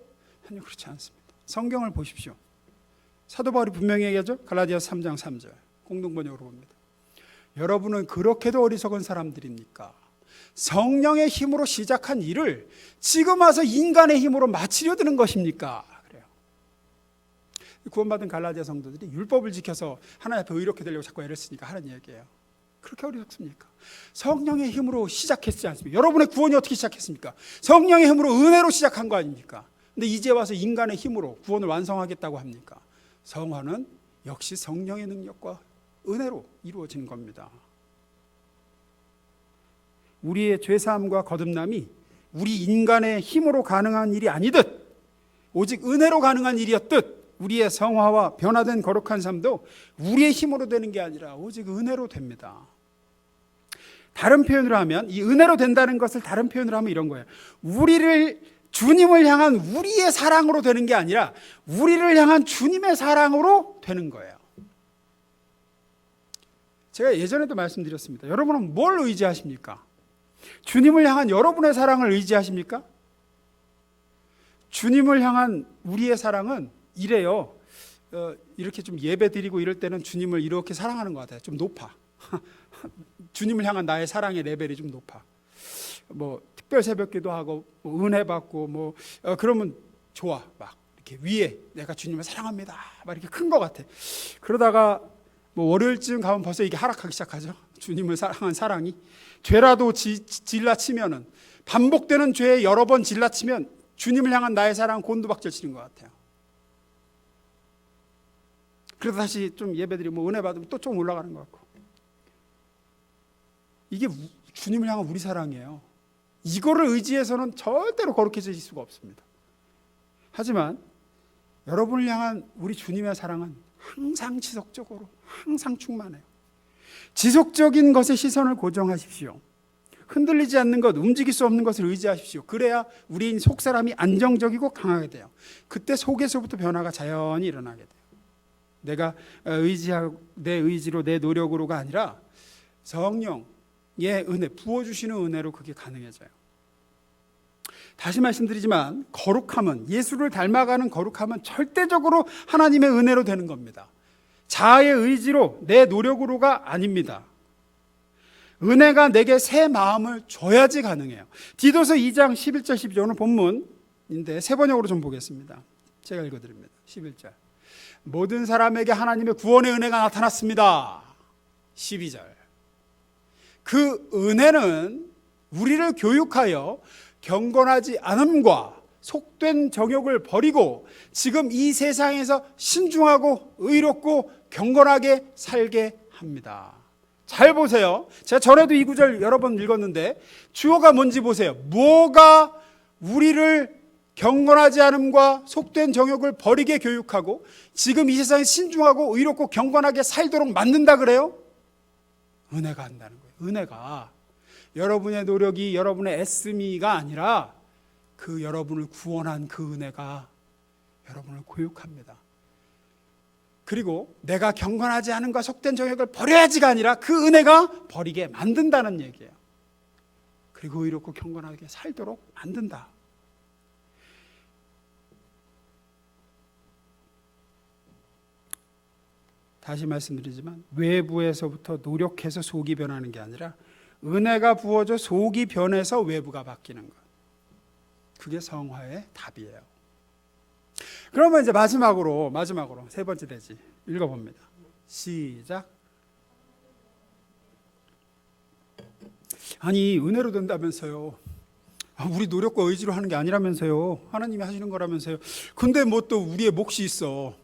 Speaker 3: 아니요, 그렇지 않습니다. 성경을 보십시오. 사도 바울이 분명히 얘기하죠. 갈라디아서 3장 3절 공동번역으로 봅니다. 여러분은 그렇게도 어리석은 사람들입니까? 성령의 힘으로 시작한 일을 지금 와서 인간의 힘으로 마치려 드는 것입니까? 그래요. 구원받은 갈라디아 성도들이 율법을 지켜서 하나님 앞에 의롭게 되려고 자꾸 애를 쓰니까 하는 얘기예요. 그렇게 어리석습니까? 성령의 힘으로 시작했지 않습니까? 여러분의 구원이 어떻게 시작했습니까? 성령의 힘으로 은혜로 시작한 거 아닙니까? 근데 이제 와서 인간의 힘으로 구원을 완성하겠다고 합니까? 성화는 역시 성령의 능력과 은혜로 이루어지는 겁니다. 우리의 죄사함과 거듭남이 우리 인간의 힘으로 가능한 일이 아니듯 오직 은혜로 가능한 일이었듯 우리의 성화와 변화된 거룩한 삶도 우리의 힘으로 되는 게 아니라 오직 은혜로 됩니다. 다른 표현으로 하면 이 은혜로 된다는 것을 다른 표현으로 하면 이런 거예요. 주님을 향한 우리의 사랑으로 되는 게 아니라 우리를 향한 주님의 사랑으로 되는 거예요. 제가 예전에도 말씀드렸습니다. 여러분은 뭘 의지하십니까? 주님을 향한 여러분의 사랑을 의지하십니까? 주님을 향한 우리의 사랑은 이래요. 이렇게 좀 예배 드리고 이럴 때는 주님을 이렇게 사랑하는 것 같아요. 좀 높아. 주님을 향한 나의 사랑의 레벨이 좀 높아. 뭐 특별 새벽기도 하고 뭐 은혜 받고 그러면 좋아. 막 이렇게 위에 내가 주님을 사랑합니다. 막 이렇게 큰 것 같아. 그러다가 뭐 월요일쯤 가면 벌써 이게 하락하기 시작하죠. 주님을 사랑한 사랑이 죄라도 질라치면은 반복되는 죄에 여러 번 질라치면 주님을 향한 나의 사랑은 곤두박질 치는 것 같아요. 그래서 다시 좀 예배드리고 은혜 받으면 또 좀 올라가는 것 같고. 이게 주님을 향한 우리 사랑이에요. 이거를 의지해서는 절대로 거룩해질 수가 없습니다. 하지만 여러분을 향한 우리 주님의 사랑은 항상 지속적으로 항상 충만해요. 지속적인 것에 시선을 고정하십시오. 흔들리지 않는 것, 움직일 수 없는 것을 의지하십시오. 그래야 우리 속사람이 안정적이고 강하게 돼요. 그때 속에서부터 변화가 자연히 일어나게 돼요. 내가 내 의지로 내 노력으로가 아니라 성령의 은혜, 부어주시는 은혜로 그게 가능해져요. 다시 말씀드리지만 거룩함은, 예수를 닮아가는 거룩함은 절대적으로 하나님의 은혜로 되는 겁니다. 자아의 의지로 내 노력으로가 아닙니다. 은혜가 내게 새 마음을 줘야지 가능해요. 디도서 2장 11절 12절 오늘 본문인데 세 번역으로 좀 보겠습니다. 제가 읽어드립니다. 11절 모든 사람에게 하나님의 구원의 은혜가 나타났습니다. 12절 그 은혜는 우리를 교육하여 경건하지 않음과 속된 정욕을 버리고 지금 이 세상에서 신중하고 의롭고 경건하게 살게 합니다. 잘 보세요. 제가 전에도 이 구절 여러 번 읽었는데 주어가 뭔지 보세요. 뭐가 우리를 경건하지 않음과 속된 정욕을 버리게 교육하고 지금 이 세상에 신중하고 의롭고 경건하게 살도록 만든다 그래요? 은혜가 한다는 거예요. 은혜가 여러분의 노력이, 여러분의 애씀이가 아니라 그 여러분을 구원한 그 은혜가 여러분을 교육합니다. 그리고 내가 경건하지 않은과 속된 정욕을 버려야지가 아니라 그 은혜가 버리게 만든다는 얘기예요. 그리고 의롭고 경건하게 살도록 만든다. 다시 말씀드리지만 외부에서부터 노력해서 속이 변하는 게 아니라 은혜가 부어져 속이 변해서 외부가 바뀌는 것. 그게 성화의 답이에요. 그러면 이제 마지막으로 세 번째 대지 읽어봅니다. 시작. 아니 은혜로 된다면서요. 우리 노력과 의지로 하는 게 아니라면서요. 하나님이 하시는 거라면서요. 근데 뭐 또 우리의 몫이 있어.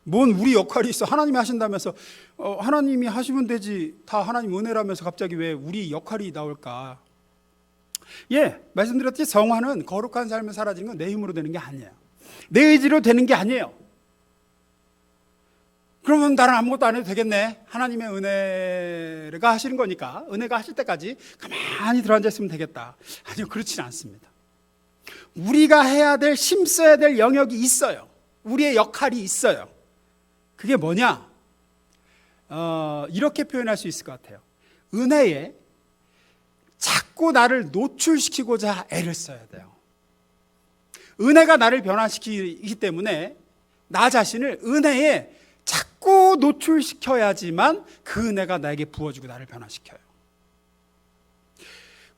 Speaker 3: 뭔 우리 역할이 있어. 하나님이 하신다면서 하나님이 하시면 되지. 다 하나님 은혜라면서 갑자기 왜 우리 역할이 나올까? 예, 말씀드렸듯이 성화는 거룩한 삶을 살아지는 건 내 힘으로 되는 게 아니에요. 내 의지로 되는 게 아니에요. 그러면 나는 아무것도 안 해도 되겠네. 하나님의 은혜가 하시는 거니까 은혜가 하실 때까지 가만히 들어앉아 있으면 되겠다. 아니요, 그렇지는 않습니다. 우리가 해야 될, 힘써야 될 영역이 있어요. 우리의 역할이 있어요. 그게 뭐냐? 이렇게 표현할 수 있을 것 같아요. 은혜에 자꾸 나를 노출시키고자 애를 써야 돼요. 은혜가 나를 변화시키기 때문에 나 자신을 은혜에 자꾸 노출시켜야지만 그 은혜가 나에게 부어주고 나를 변화시켜요.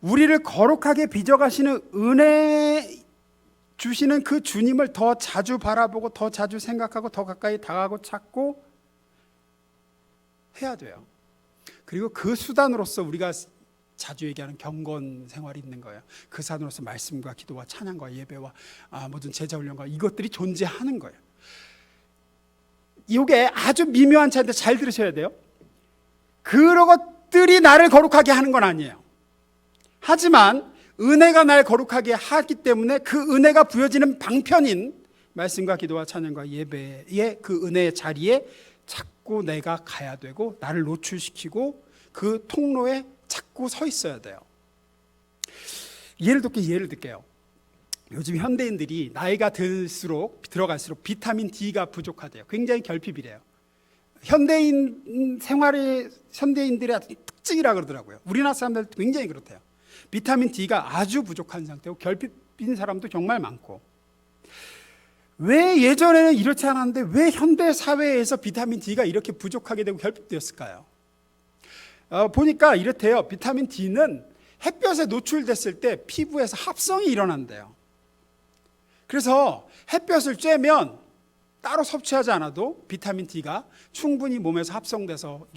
Speaker 3: 우리를 거룩하게 빚어가시는 은혜 주시는 그 주님을 더 자주 바라보고 더 자주 생각하고 더 가까이 다가가고 찾고 해야 돼요. 그리고 그 수단으로서 우리가 자주 얘기하는 경건 생활이 있는 거예요. 그 수단으로서 말씀과 기도와 찬양과 예배와 모든 제자 훈련과 이것들이 존재하는 거예요. 이게 아주 미묘한 차이인데 잘 들으셔야 돼요. 그런 것들이 나를 거룩하게 하는 건 아니에요. 하지만 은혜가 날 거룩하게 하기 때문에 그 은혜가 부여지는 방편인 말씀과 기도와 찬양과 예배의 그 은혜의 자리에 자꾸 내가 가야 되고 나를 노출시키고 그 통로에 자꾸 서 있어야 돼요. 예를 들게요. 요즘 현대인들이 나이가 들어갈수록 비타민 D가 부족하대요. 굉장히 결핍이래요. 현대인들의 특징이라 그러더라고요. 우리나라 사람들 굉장히 그렇대요. 비타민 D가 아주 부족한 상태고 결핍인 사람도 정말 많고. 왜 예전에는 이렇지 않았는데 왜 현대 사회에서 비타민 D가 이렇게 부족하게 되고 결핍되었을까요? 보니까 이렇대요. 비타민 D는 햇볕에 노출됐을 때 피부에서 합성이 일어난대요. 그래서 햇볕을 쬐면 따로 섭취하지 않아도 비타민 D가 충분히 몸에서 합성돼서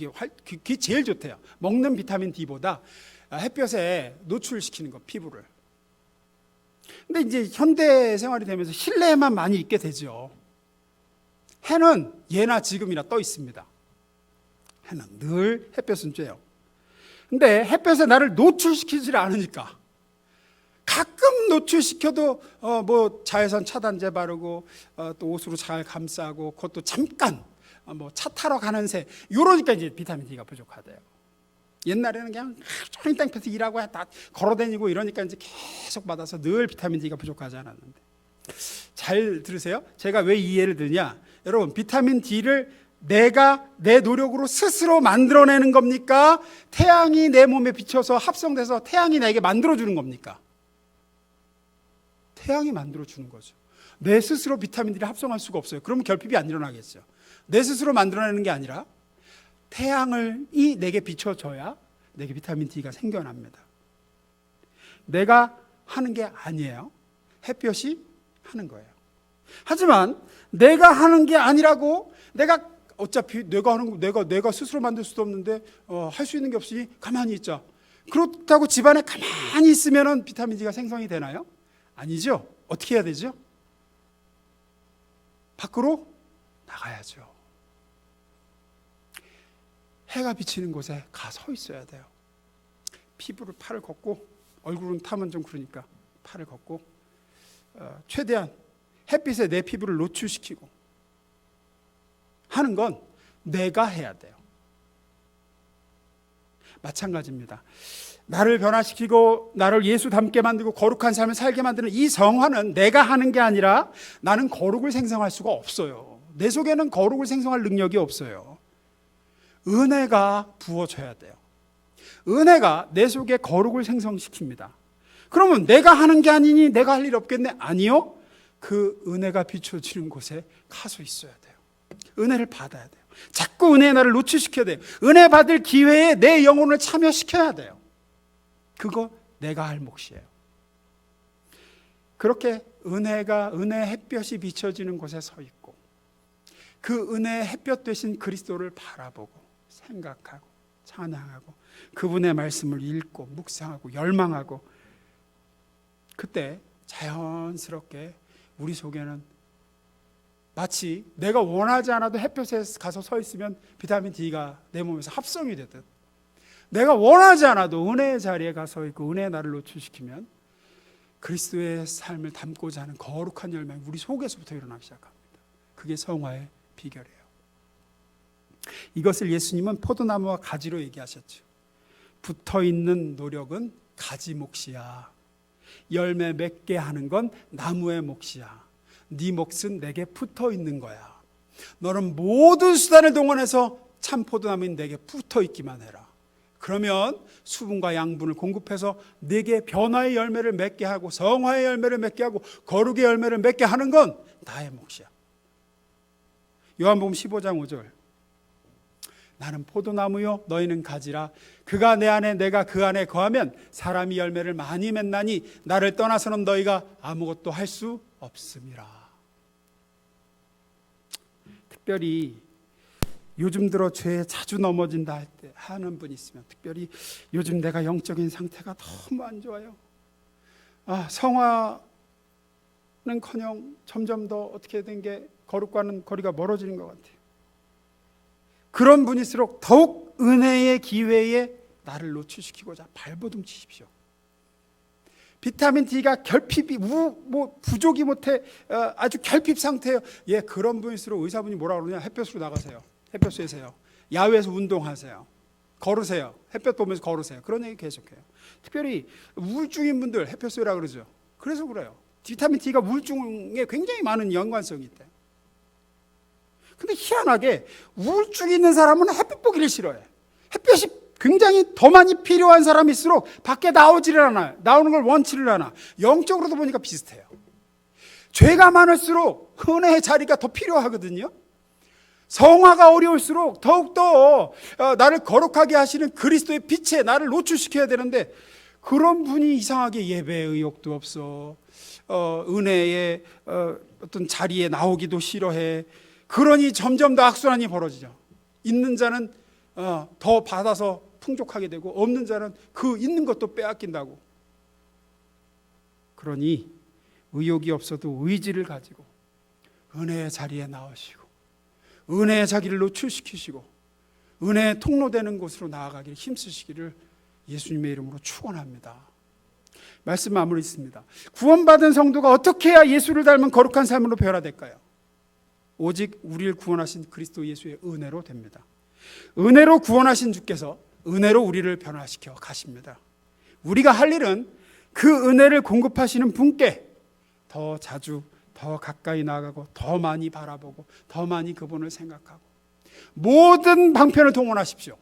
Speaker 3: 그게 제일 좋대요. 먹는 비타민 D보다 햇볕에 노출시키는 거, 피부를. 근데 이제 현대 생활이 되면서 실내에만 많이 있게 되죠. 해는 예나 지금이나 떠 있습니다. 해는 늘 햇볕은 쬐요. 근데 햇볕에 나를 노출시키지 않으니까 가끔 노출시켜도 뭐 자외선 차단제 바르고 또 옷으로 잘 감싸고 그것도 잠깐 뭐 차 타러 가는 새 이러니까 이제 비타민 D가 부족하대요. 옛날에는 그냥 종일 땡볕에서 일하고 다 걸어다니고 이러니까 이제 계속 받아서 늘 비타민 D가 부족하지 않았는데, 잘 들으세요. 제가 왜 이 예를 드냐? 여러분, 비타민 D를 내가 내 노력으로 스스로 만들어내는 겁니까? 태양이 내 몸에 비쳐서 합성돼서 태양이 나에게 만들어주는 겁니까? 태양이 만들어주는 거죠. 내 스스로 비타민 D를 합성할 수가 없어요. 그러면 결핍이 안 일어나겠죠. 내 스스로 만들어내는 게 아니라 태양이 내게 비춰줘야 내게 비타민 D가 생겨납니다. 내가 하는 게 아니에요. 햇볕이 하는 거예요. 하지만 내가 하는 게 아니라고, 내가 어차피 내가 스스로 만들 수도 없는데 할 수 있는 게 없으니 가만히 있자. 그렇다고 집안에 가만히 있으면 비타민 D가 생성이 되나요? 아니죠. 어떻게 해야 되죠? 밖으로 나가야죠. 해가 비치는 곳에 가 서 있어야 돼요. 피부를 팔을 걷고, 얼굴은 타면 좀 그러니까 팔을 걷고 최대한 햇빛에 내 피부를 노출시키고 하는 건 내가 해야 돼요. 마찬가지입니다. 나를 변화시키고 나를 예수 닮게 만들고 거룩한 삶을 살게 만드는 이 성화는 내가 하는 게 아니라 나는 거룩을 생성할 수가 없어요. 내 속에는 거룩을 생성할 능력이 없어요. 은혜가 부어져야 돼요. 은혜가 내 속에 거룩을 생성시킵니다. 그러면 내가 하는 게 아니니 내가 할 일 없겠네? 아니요. 그 은혜가 비춰지는 곳에 가서 있어야 돼요. 은혜를 받아야 돼요. 자꾸 은혜의 나를 노출시켜야 돼요. 은혜 받을 기회에 내 영혼을 참여시켜야 돼요. 그거 내가 할 몫이에요. 그렇게 은혜의 햇볕이 비춰지는 곳에 서 있고 그 은혜의 햇볕 되신 그리스도를 바라보고 생각하고 찬양하고 그분의 말씀을 읽고 묵상하고 열망하고, 그때 자연스럽게 우리 속에는 마치 내가 원하지 않아도 햇볕에 가서 서 있으면 비타민 D가 내 몸에서 합성이 되듯, 내가 원하지 않아도 은혜의 자리에 가서 있고 은혜의 나를 노출시키면 그리스도의 삶을 담고자 하는 거룩한 열망이 우리 속에서부터 일어나기 시작합니다. 그게 성화의 비결이에요. 이것을 예수님은 포도나무와 가지로 얘기하셨죠. 붙어있는 노력은 가지 몫이야. 열매 맺게 하는 건 나무의 몫이야. 네 몫은 내게 붙어있는 거야. 너는 모든 수단을 동원해서 참 포도나무인 내게 붙어있기만 해라. 그러면 수분과 양분을 공급해서 내게 변화의 열매를 맺게 하고 성화의 열매를 맺게 하고 거룩의 열매를 맺게 하는 건 나의 몫이야. 요한복음 15장 5절. 나는 포도나무요 너희는 가지라. 그가 내 안에 내가 그 안에 거하면 사람이 열매를 많이 맺나니 나를 떠나서는 너희가 아무것도 할 수 없음이라. 특별히 요즘 들어 죄에 자주 넘어진다 할 때 하는 분이 있으면, 특별히 요즘 내가 영적인 상태가 너무 안 좋아요. 성화는커녕 점점 더 어떻게 된 게 거룩과는 거리가 멀어지는 것 같아요. 그런 분일수록 더욱 은혜의 기회에 나를 노출시키고자 발버둥 치십시오. 비타민 D가 결핍이 부족이 못해 아주 결핍 상태예요. 그런 분일수록 의사분이 뭐라 그러냐? 햇볕으로 나가세요. 햇볕 쐬세요. 야외에서 운동하세요. 걸으세요. 햇볕 보면서 걸으세요. 그런 얘기 계속해요. 특별히 우울증인 분들 햇볕 쐬라 그러죠. 그래서 그래요. 비타민 D가 우울증에 굉장히 많은 연관성이 있대요. 근데 희한하게 우울증이 있는 사람은 햇빛 보기를 싫어해. 햇볕이 굉장히 더 많이 필요한 사람일수록 밖에 나오지를 않아요. 나오는 걸 원치를 않아. 영적으로도 보니까 비슷해요. 죄가 많을수록 은혜의 자리가 더 필요하거든요. 성화가 어려울수록 더욱더 나를 거룩하게 하시는 그리스도의 빛에 나를 노출시켜야 되는데, 그런 분이 이상하게 예배의 의욕도 없어. 은혜의 어떤 자리에 나오기도 싫어해. 그러니 점점 더 악순환이 벌어지죠. 있는 자는 더 받아서 풍족하게 되고, 없는 자는 그 있는 것도 빼앗긴다고. 그러니 의욕이 없어도 의지를 가지고 은혜의 자리에 나오시고, 은혜의 자기를 노출시키시고, 은혜의 통로되는 곳으로 나아가기를 힘쓰시기를 예수님의 이름으로 축원합니다. 말씀 마무리 있습니다. 구원받은 성도가 어떻게 해야 예수를 닮은 거룩한 삶으로 변화될까요? 오직 우리를 구원하신 그리스도 예수의 은혜로 됩니다. 은혜로 구원하신 주께서 은혜로 우리를 변화시켜 가십니다. 우리가 할 일은 그 은혜를 공급하시는 분께 더 자주, 더 가까이 나아가고, 더 많이 바라보고, 더 많이 그분을 생각하고, 모든 방편을 동원하십시오.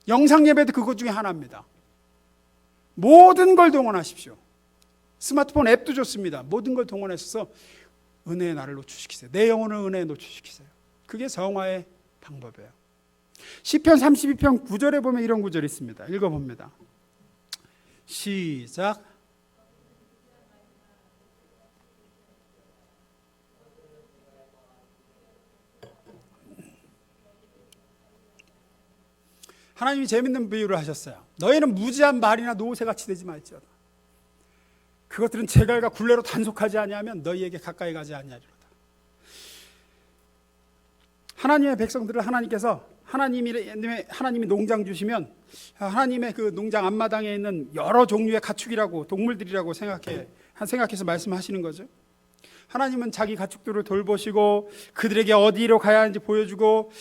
Speaker 3: 영상 예배도 그것 중에 하나입니다. 모든 걸 동원하십시오. 스마트폰 앱도 좋습니다. 모든 걸 동원해서 은혜의 나를 노출시키세요. 내 영혼을 은혜에 노출시키세요. 그게 성화의 방법이에요. 시편 32편 9절에 보면 이런 구절이 있습니다. 읽어봅니다. 시작. 하나님이 재밌는 비유를 하셨어요. 너희는 무지한 말이나 노새같이 되지 말지어다. 그것들은 제갈과 굴레로 단속하지 아니하면 너희에게 가까이 가지 아니하리로다. 하나님의 백성들을 하나님께서 하나님이 농장 주시면 하나님의 그 농장 앞마당에 있는 여러 종류의 가축이라고, 동물들이라고 생각해서 말씀하시는 거죠. 하나님은 자기 가축들을 돌보시고 그들에게 어디로 가야 하는지 보여주고,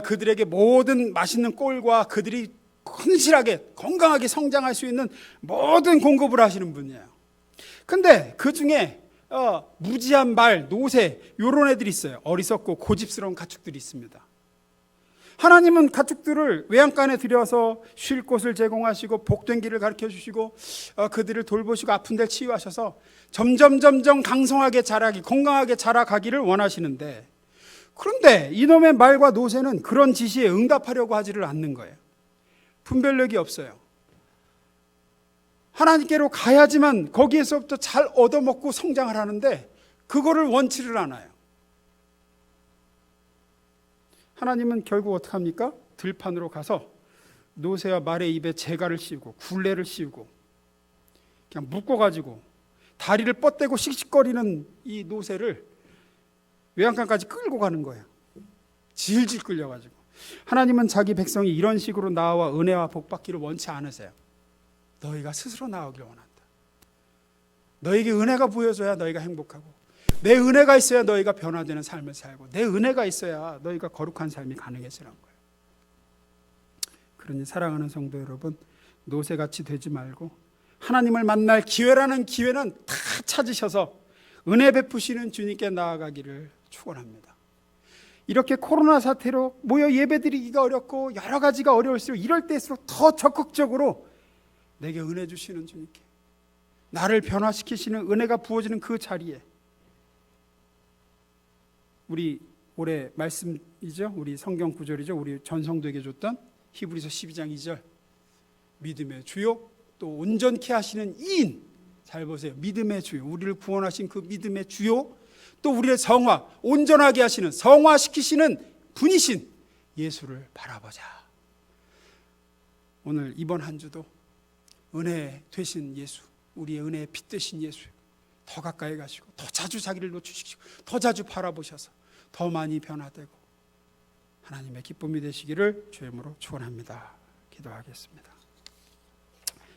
Speaker 3: 그들에게 모든 맛있는 꼴과 그들이 헌실하게 건강하게 성장할 수 있는 모든 공급을 하시는 분이에요. 근데 그 중에 무지한 말, 노새 이런 애들이 있어요. 어리석고 고집스러운 가축들이 있습니다. 하나님은 가축들을 외양간에 들여서 쉴 곳을 제공하시고 복된 길을 가르쳐 주시고 그들을 돌보시고 아픈 데를 치유하셔서 점점 강성하게 자라기, 건강하게 자라가기를 원하시는데, 그런데 이놈의 말과 노새는 그런 지시에 응답하려고 하지를 않는 거예요. 분별력이 없어요. 하나님께로 가야지만 거기에서부터 잘 얻어먹고 성장을 하는데 그거를 원치를 않아요. 하나님은 결국 어떻게 합니까? 들판으로 가서 노새와 말의 입에 재갈을 씌우고 굴레를 씌우고 그냥 묶어가지고 다리를 뻗대고 씩씩거리는 이 노새를 외양간까지 끌고 가는 거예요. 질질 끌려가지고. 하나님은 자기 백성이 이런 식으로 나와 은혜와 복받기를 원치 않으세요. 너희가 스스로 나오기를 원한다. 너에게 은혜가 부여져야 너희가 행복하고, 내 은혜가 있어야 너희가 변화되는 삶을 살고, 내 은혜가 있어야 너희가 거룩한 삶이 가능해지는 거예요. 그러니 사랑하는 성도 여러분, 노새같이 되지 말고 하나님을 만날 기회라는 기회는 다 찾으셔서 은혜 베푸시는 주님께 나아가기를 축원합니다. 이렇게 코로나 사태로 모여 예배드리기가 어렵고 여러 가지가 어려울수록, 이럴 때일수록 더 적극적으로 내게 은혜 주시는 주님께, 나를 변화시키시는 은혜가 부어지는 그 자리에, 우리 올해 말씀이죠, 우리 성경 구절이죠, 우리 전성도에게 줬던 히브리서 12장 2절, 믿음의 주요 또 온전케 하시는 이인. 잘 보세요. 믿음의 주요, 우리를 구원하신 그 믿음의 주요, 또 우리의 성화, 온전하게 하시는, 성화시키시는 분이신 예수를 바라보자. 오늘 이번 한 주도 은혜 되신 예수, 우리의 은혜의 빛 되신 예수 더 가까이 가시고, 더 자주 자기를 노출시키고, 더 자주 바라보셔서 더 많이 변화되고 하나님의 기쁨이 되시기를 주의 이름으로 축원합니다. 기도하겠습니다.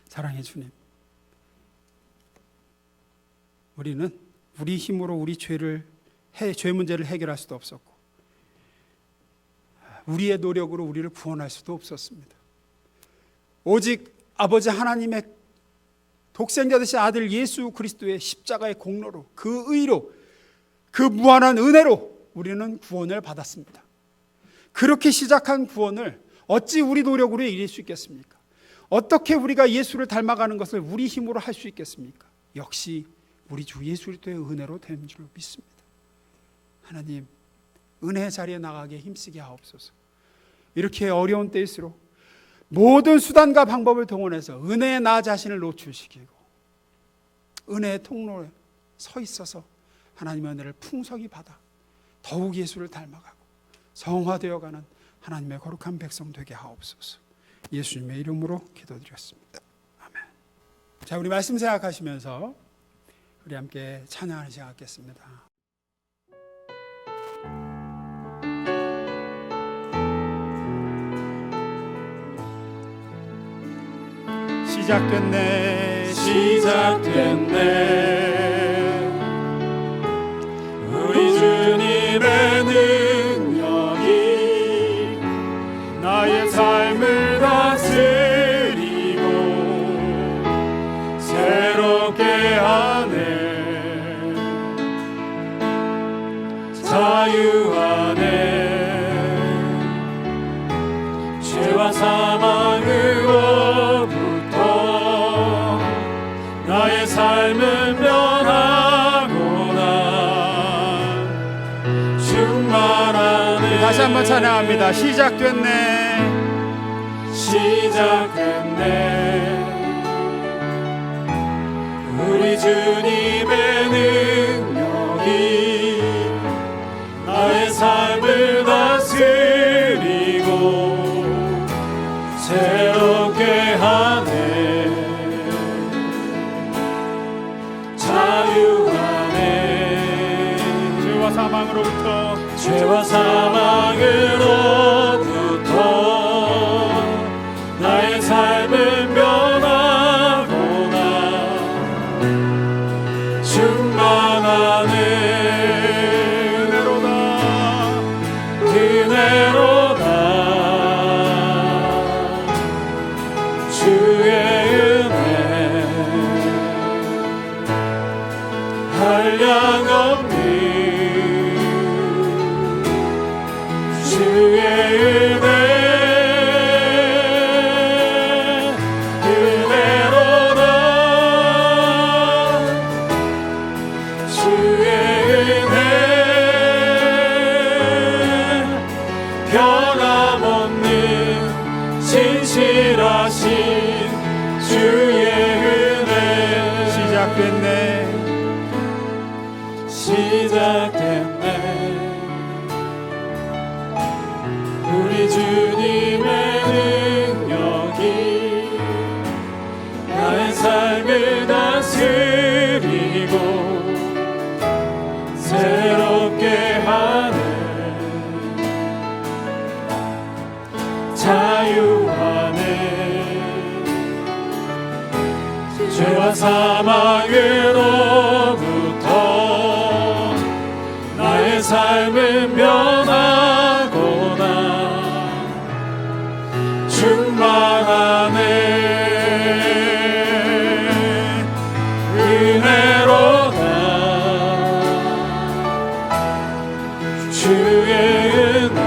Speaker 3: 사랑의 주님, 우리는 우리 힘으로 우리 죄 문제를 해결할 수도 없었고, 우리의 노력으로 우리를 구원할 수도 없었습니다. 오직 아버지 하나님의 독생자 되신 아들 예수 그리스도의 십자가의 공로로, 그 의로, 그 무한한 은혜로 우리는 구원을 받았습니다. 그렇게 시작한 구원을 어찌 우리 노력으로 이룰 수 있겠습니까? 어떻게 우리가 예수를 닮아가는 것을 우리 힘으로 할 수 있겠습니까? 역시 우리 주 예수 그리스도의 은혜로 된 줄로 믿습니다. 하나님, 은혜의 자리에 나가게 힘쓰게 하옵소서. 이렇게 어려운 때일수록 모든 수단과 방법을 동원해서 은혜의 나 자신을 노출시키고 은혜의 통로에 서 있어서 하나님의 은혜를 풍성히 받아 더욱 예수를 닮아가고 성화되어가는 하나님의 거룩한 백성 되게 하옵소서. 예수님의 이름으로 기도드렸습니다. 아멘. 자, 우리 말씀 생각하시면서 우리 함께 찬양하는 시간 갖겠습니다. 시작됐네,
Speaker 1: 시작됐네. 우리 주님의 능력이 나의 삶을 다스리고 새롭게 하네. 자유하네. 죄와 사망으로부터 나의 삶은 변하고나 충만하네.
Speaker 3: 다시 한번 찬양합니다. 시작됐네,
Speaker 1: 시작됐네. 우리 주님의 능력이 나의 삶을 다스리고 새롭게 하네. 자유하네.
Speaker 3: 죄와 사망으로부터
Speaker 1: 죄와 사망으로부터 나의 삶은 변하고나 충만하네. 은혜로다 주의 은혜 한량없니 주의 은혜 은혜로다 주의 은혜 변함없는 진실하신 주의 은혜.
Speaker 3: 시작됐네,
Speaker 1: 시작됐네. 우리 주님의 능력이 나의 삶을 다스리고 새롭게 하네. 자유하네. 죄와 사망으로부터 나의 삶은 변하고나 충만하네. 은혜로다 주의 은혜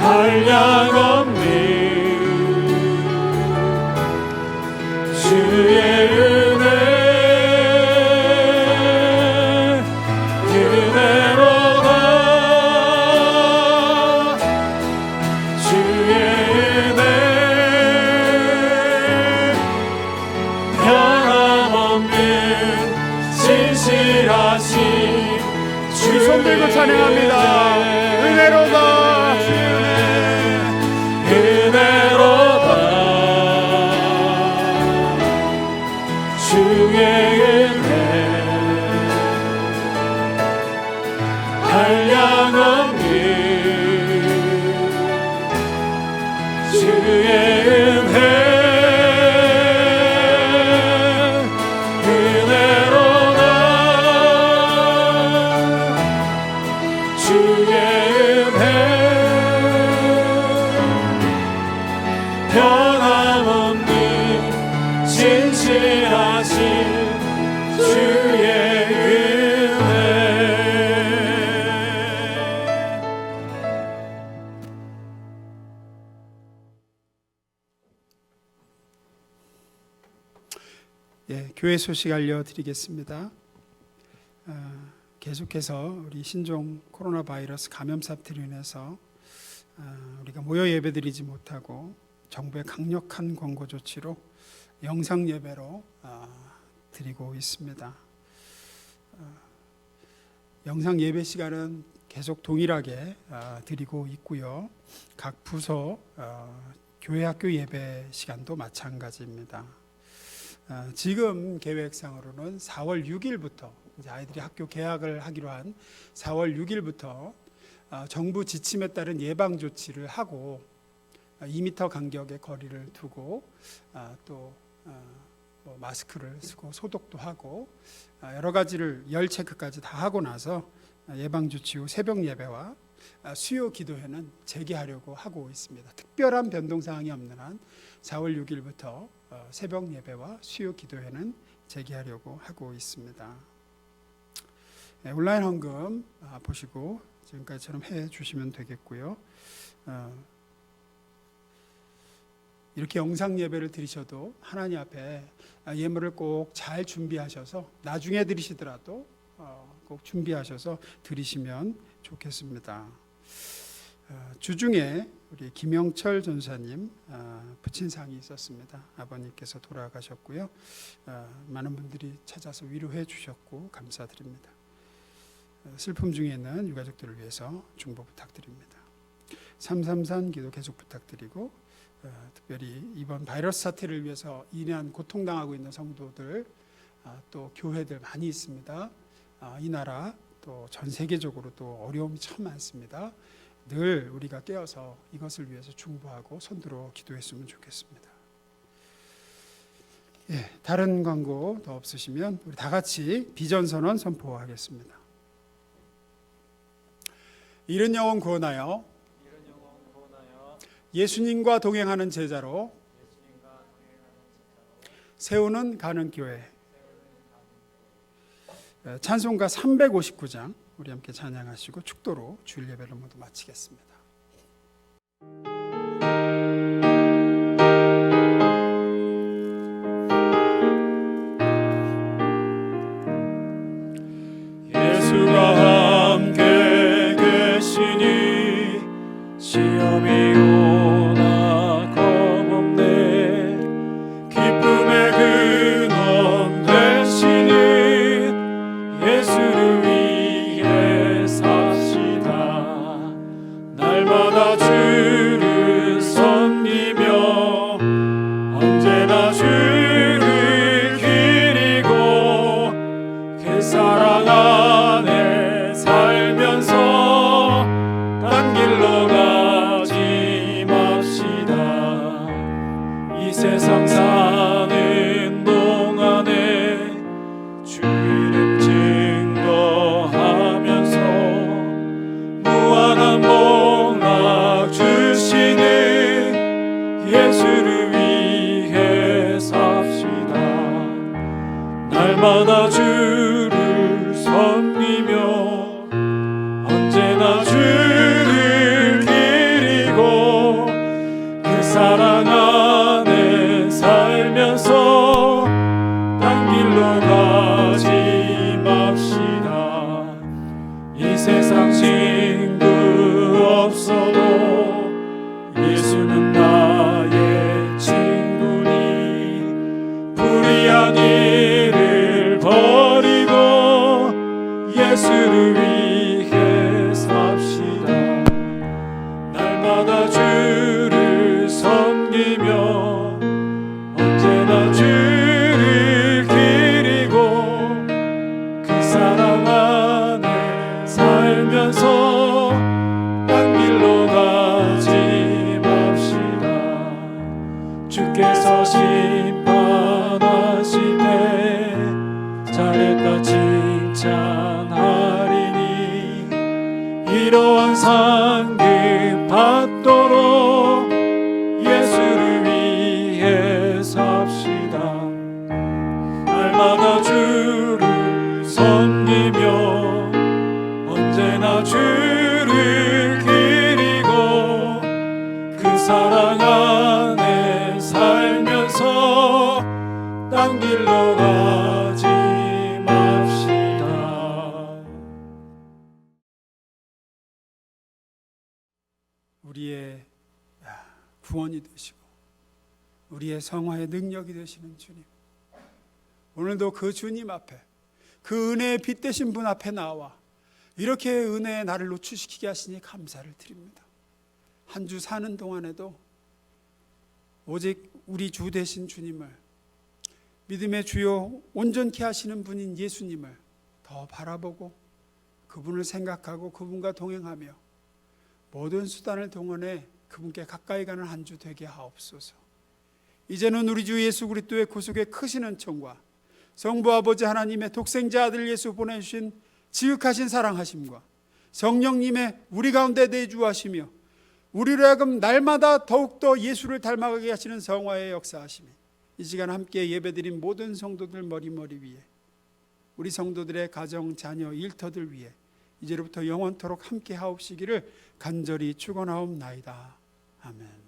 Speaker 1: 한량없니 주의 은혜 은혜로다 주의 은혜 변함없는 진실하신
Speaker 3: 두 손 들고 찬양합니다. 은혜로다 주의 은혜
Speaker 1: 은혜로다 주의 은혜 한량없니 주의 은혜 은혜로다 주의 은혜 변함없는 진실하신 주의 은혜.
Speaker 3: 예, 교회 소식 알려드리겠습니다. 계속해서 우리 신종 코로나 바이러스 감염 사태로 인해서 우리가 모여 예배드리지 못하고 정부의 강력한 권고 조치로 영상 예배로 드리고 있습니다. 영상 예배 시간은 계속 동일하게 드리고 있고요. 각 부서 교회 학교 예배 시간도 마찬가지입니다. 지금 계획상으로는 4월 6일부터 이제 아이들이 학교 개학을 하기로 한 4월 6일부터 정부 지침에 따른 예방 조치를 하고 2m 간격의 거리를 두고 또 마스크를 쓰고 소독도 하고 여러 가지를 열 체크까지 다 하고 나서 예방 조치 후 새벽 예배와 수요 기도회는 재개하려고 하고 있습니다. 특별한 변동 사항이 없는 한 4월 6일부터 새벽 예배와 수요 기도회는 재개하려고 하고 있습니다. 온라인 헌금 보시고 지금까지처럼 해 주시면 되겠고요. 이렇게 영상 예배를 드리셔도 하나님 앞에 예물을 꼭 잘 준비하셔서 나중에 드리시더라도 꼭 준비하셔서 드리시면 좋겠습니다. 주중에 우리 김영철 전사님 부친상이 있었습니다. 아버님께서 돌아가셨고요. 많은 분들이 찾아서 위로해 주셨고 감사드립니다. 슬픔 중에 있는 유가족들을 위해서 중보 부탁드립니다. 333 기도 계속 부탁드리고 특별히 이번 바이러스 사태를 위해서 인한 고통당하고 있는 성도들 또 교회들 많이 있습니다. 이 나라 또 전 세계적으로 또 어려움이 참 많습니다. 늘 우리가 깨어서 이것을 위해서 중보하고 손들어 기도했으면 좋겠습니다. 다른 광고 더 없으시면 우리 다 같이 비전선언 선포하겠습니다. 잃은 영혼 구원하여 예수님과 동행하는 제자로 세우는 가는교회. 찬송가 359장 우리 함께 찬양하시고 축도로 주일 예배를 모두 마치겠습니다.
Speaker 2: 예수가 함께 계시니 시험이 오나 겁없네. 기쁨의 근원 되시는 예수를 위해 삽시다. 날마다 주를 섬기며 언제나 주를 기리고 그 사랑 안에 살면서 딴 길로 가지 맙시다. 이 세상 사는 동안에 주 이름 증거하면서 무한한 복락 주시는 예수를 위해 삽시다. 날마다 주를 섬기며 언제나 주를 기리고 그 사랑 안에 살면서 딴 길로 가지 맙시다. 이 세상 친구 없어도 예수는 나의 친구니. 불의한 일을 버리고 예수를 위해 삽시다. 날마다 주를 섬기며 언제나 주를 기리고 그 사랑 안에 살면서 딴 길로 가지 맙시다. 주께서 심판하실 때 잘했다 칭찬하리니. 이러한 상급 받도록 예수를 위해 삽시다. 날마다 주를 섬기며 언제나 주를 기리고 그 사랑 안에 살면서 딴 길로 가지 맙시다.
Speaker 3: 구원이 되시고 우리의 성화의 능력이 되시는 주님, 오늘도 그 주님 앞에, 그 은혜의 빛 되신 분 앞에 나와 이렇게 은혜의 나를 노출시키게 하시니 감사를 드립니다. 한 주 사는 동안에도 오직 우리 주 되신 주님을, 믿음의 주요 온전케 하시는 분인 예수님을 더 바라보고 그분을 생각하고 그분과 동행하며 모든 수단을 동원해 그분께 가까이 가는 한 주 되게 하옵소서. 이제는 우리 주 예수 그리스도의 구속의 크신 은총과 성부 아버지 하나님의 독생자 아들 예수 보내주신 지극하신 사랑하심과 성령님의 우리 가운데 내주하시며 우리로 하여금 날마다 더욱더 예수를 닮아가게 하시는 성화의 역사하심이 이 시간 함께 예배드린 모든 성도들 머리머리 위에, 우리 성도들의 가정, 자녀, 일터들 위해 이제로부터 영원토록 함께 하옵시기를 간절히 축원하옵나이다. 아멘.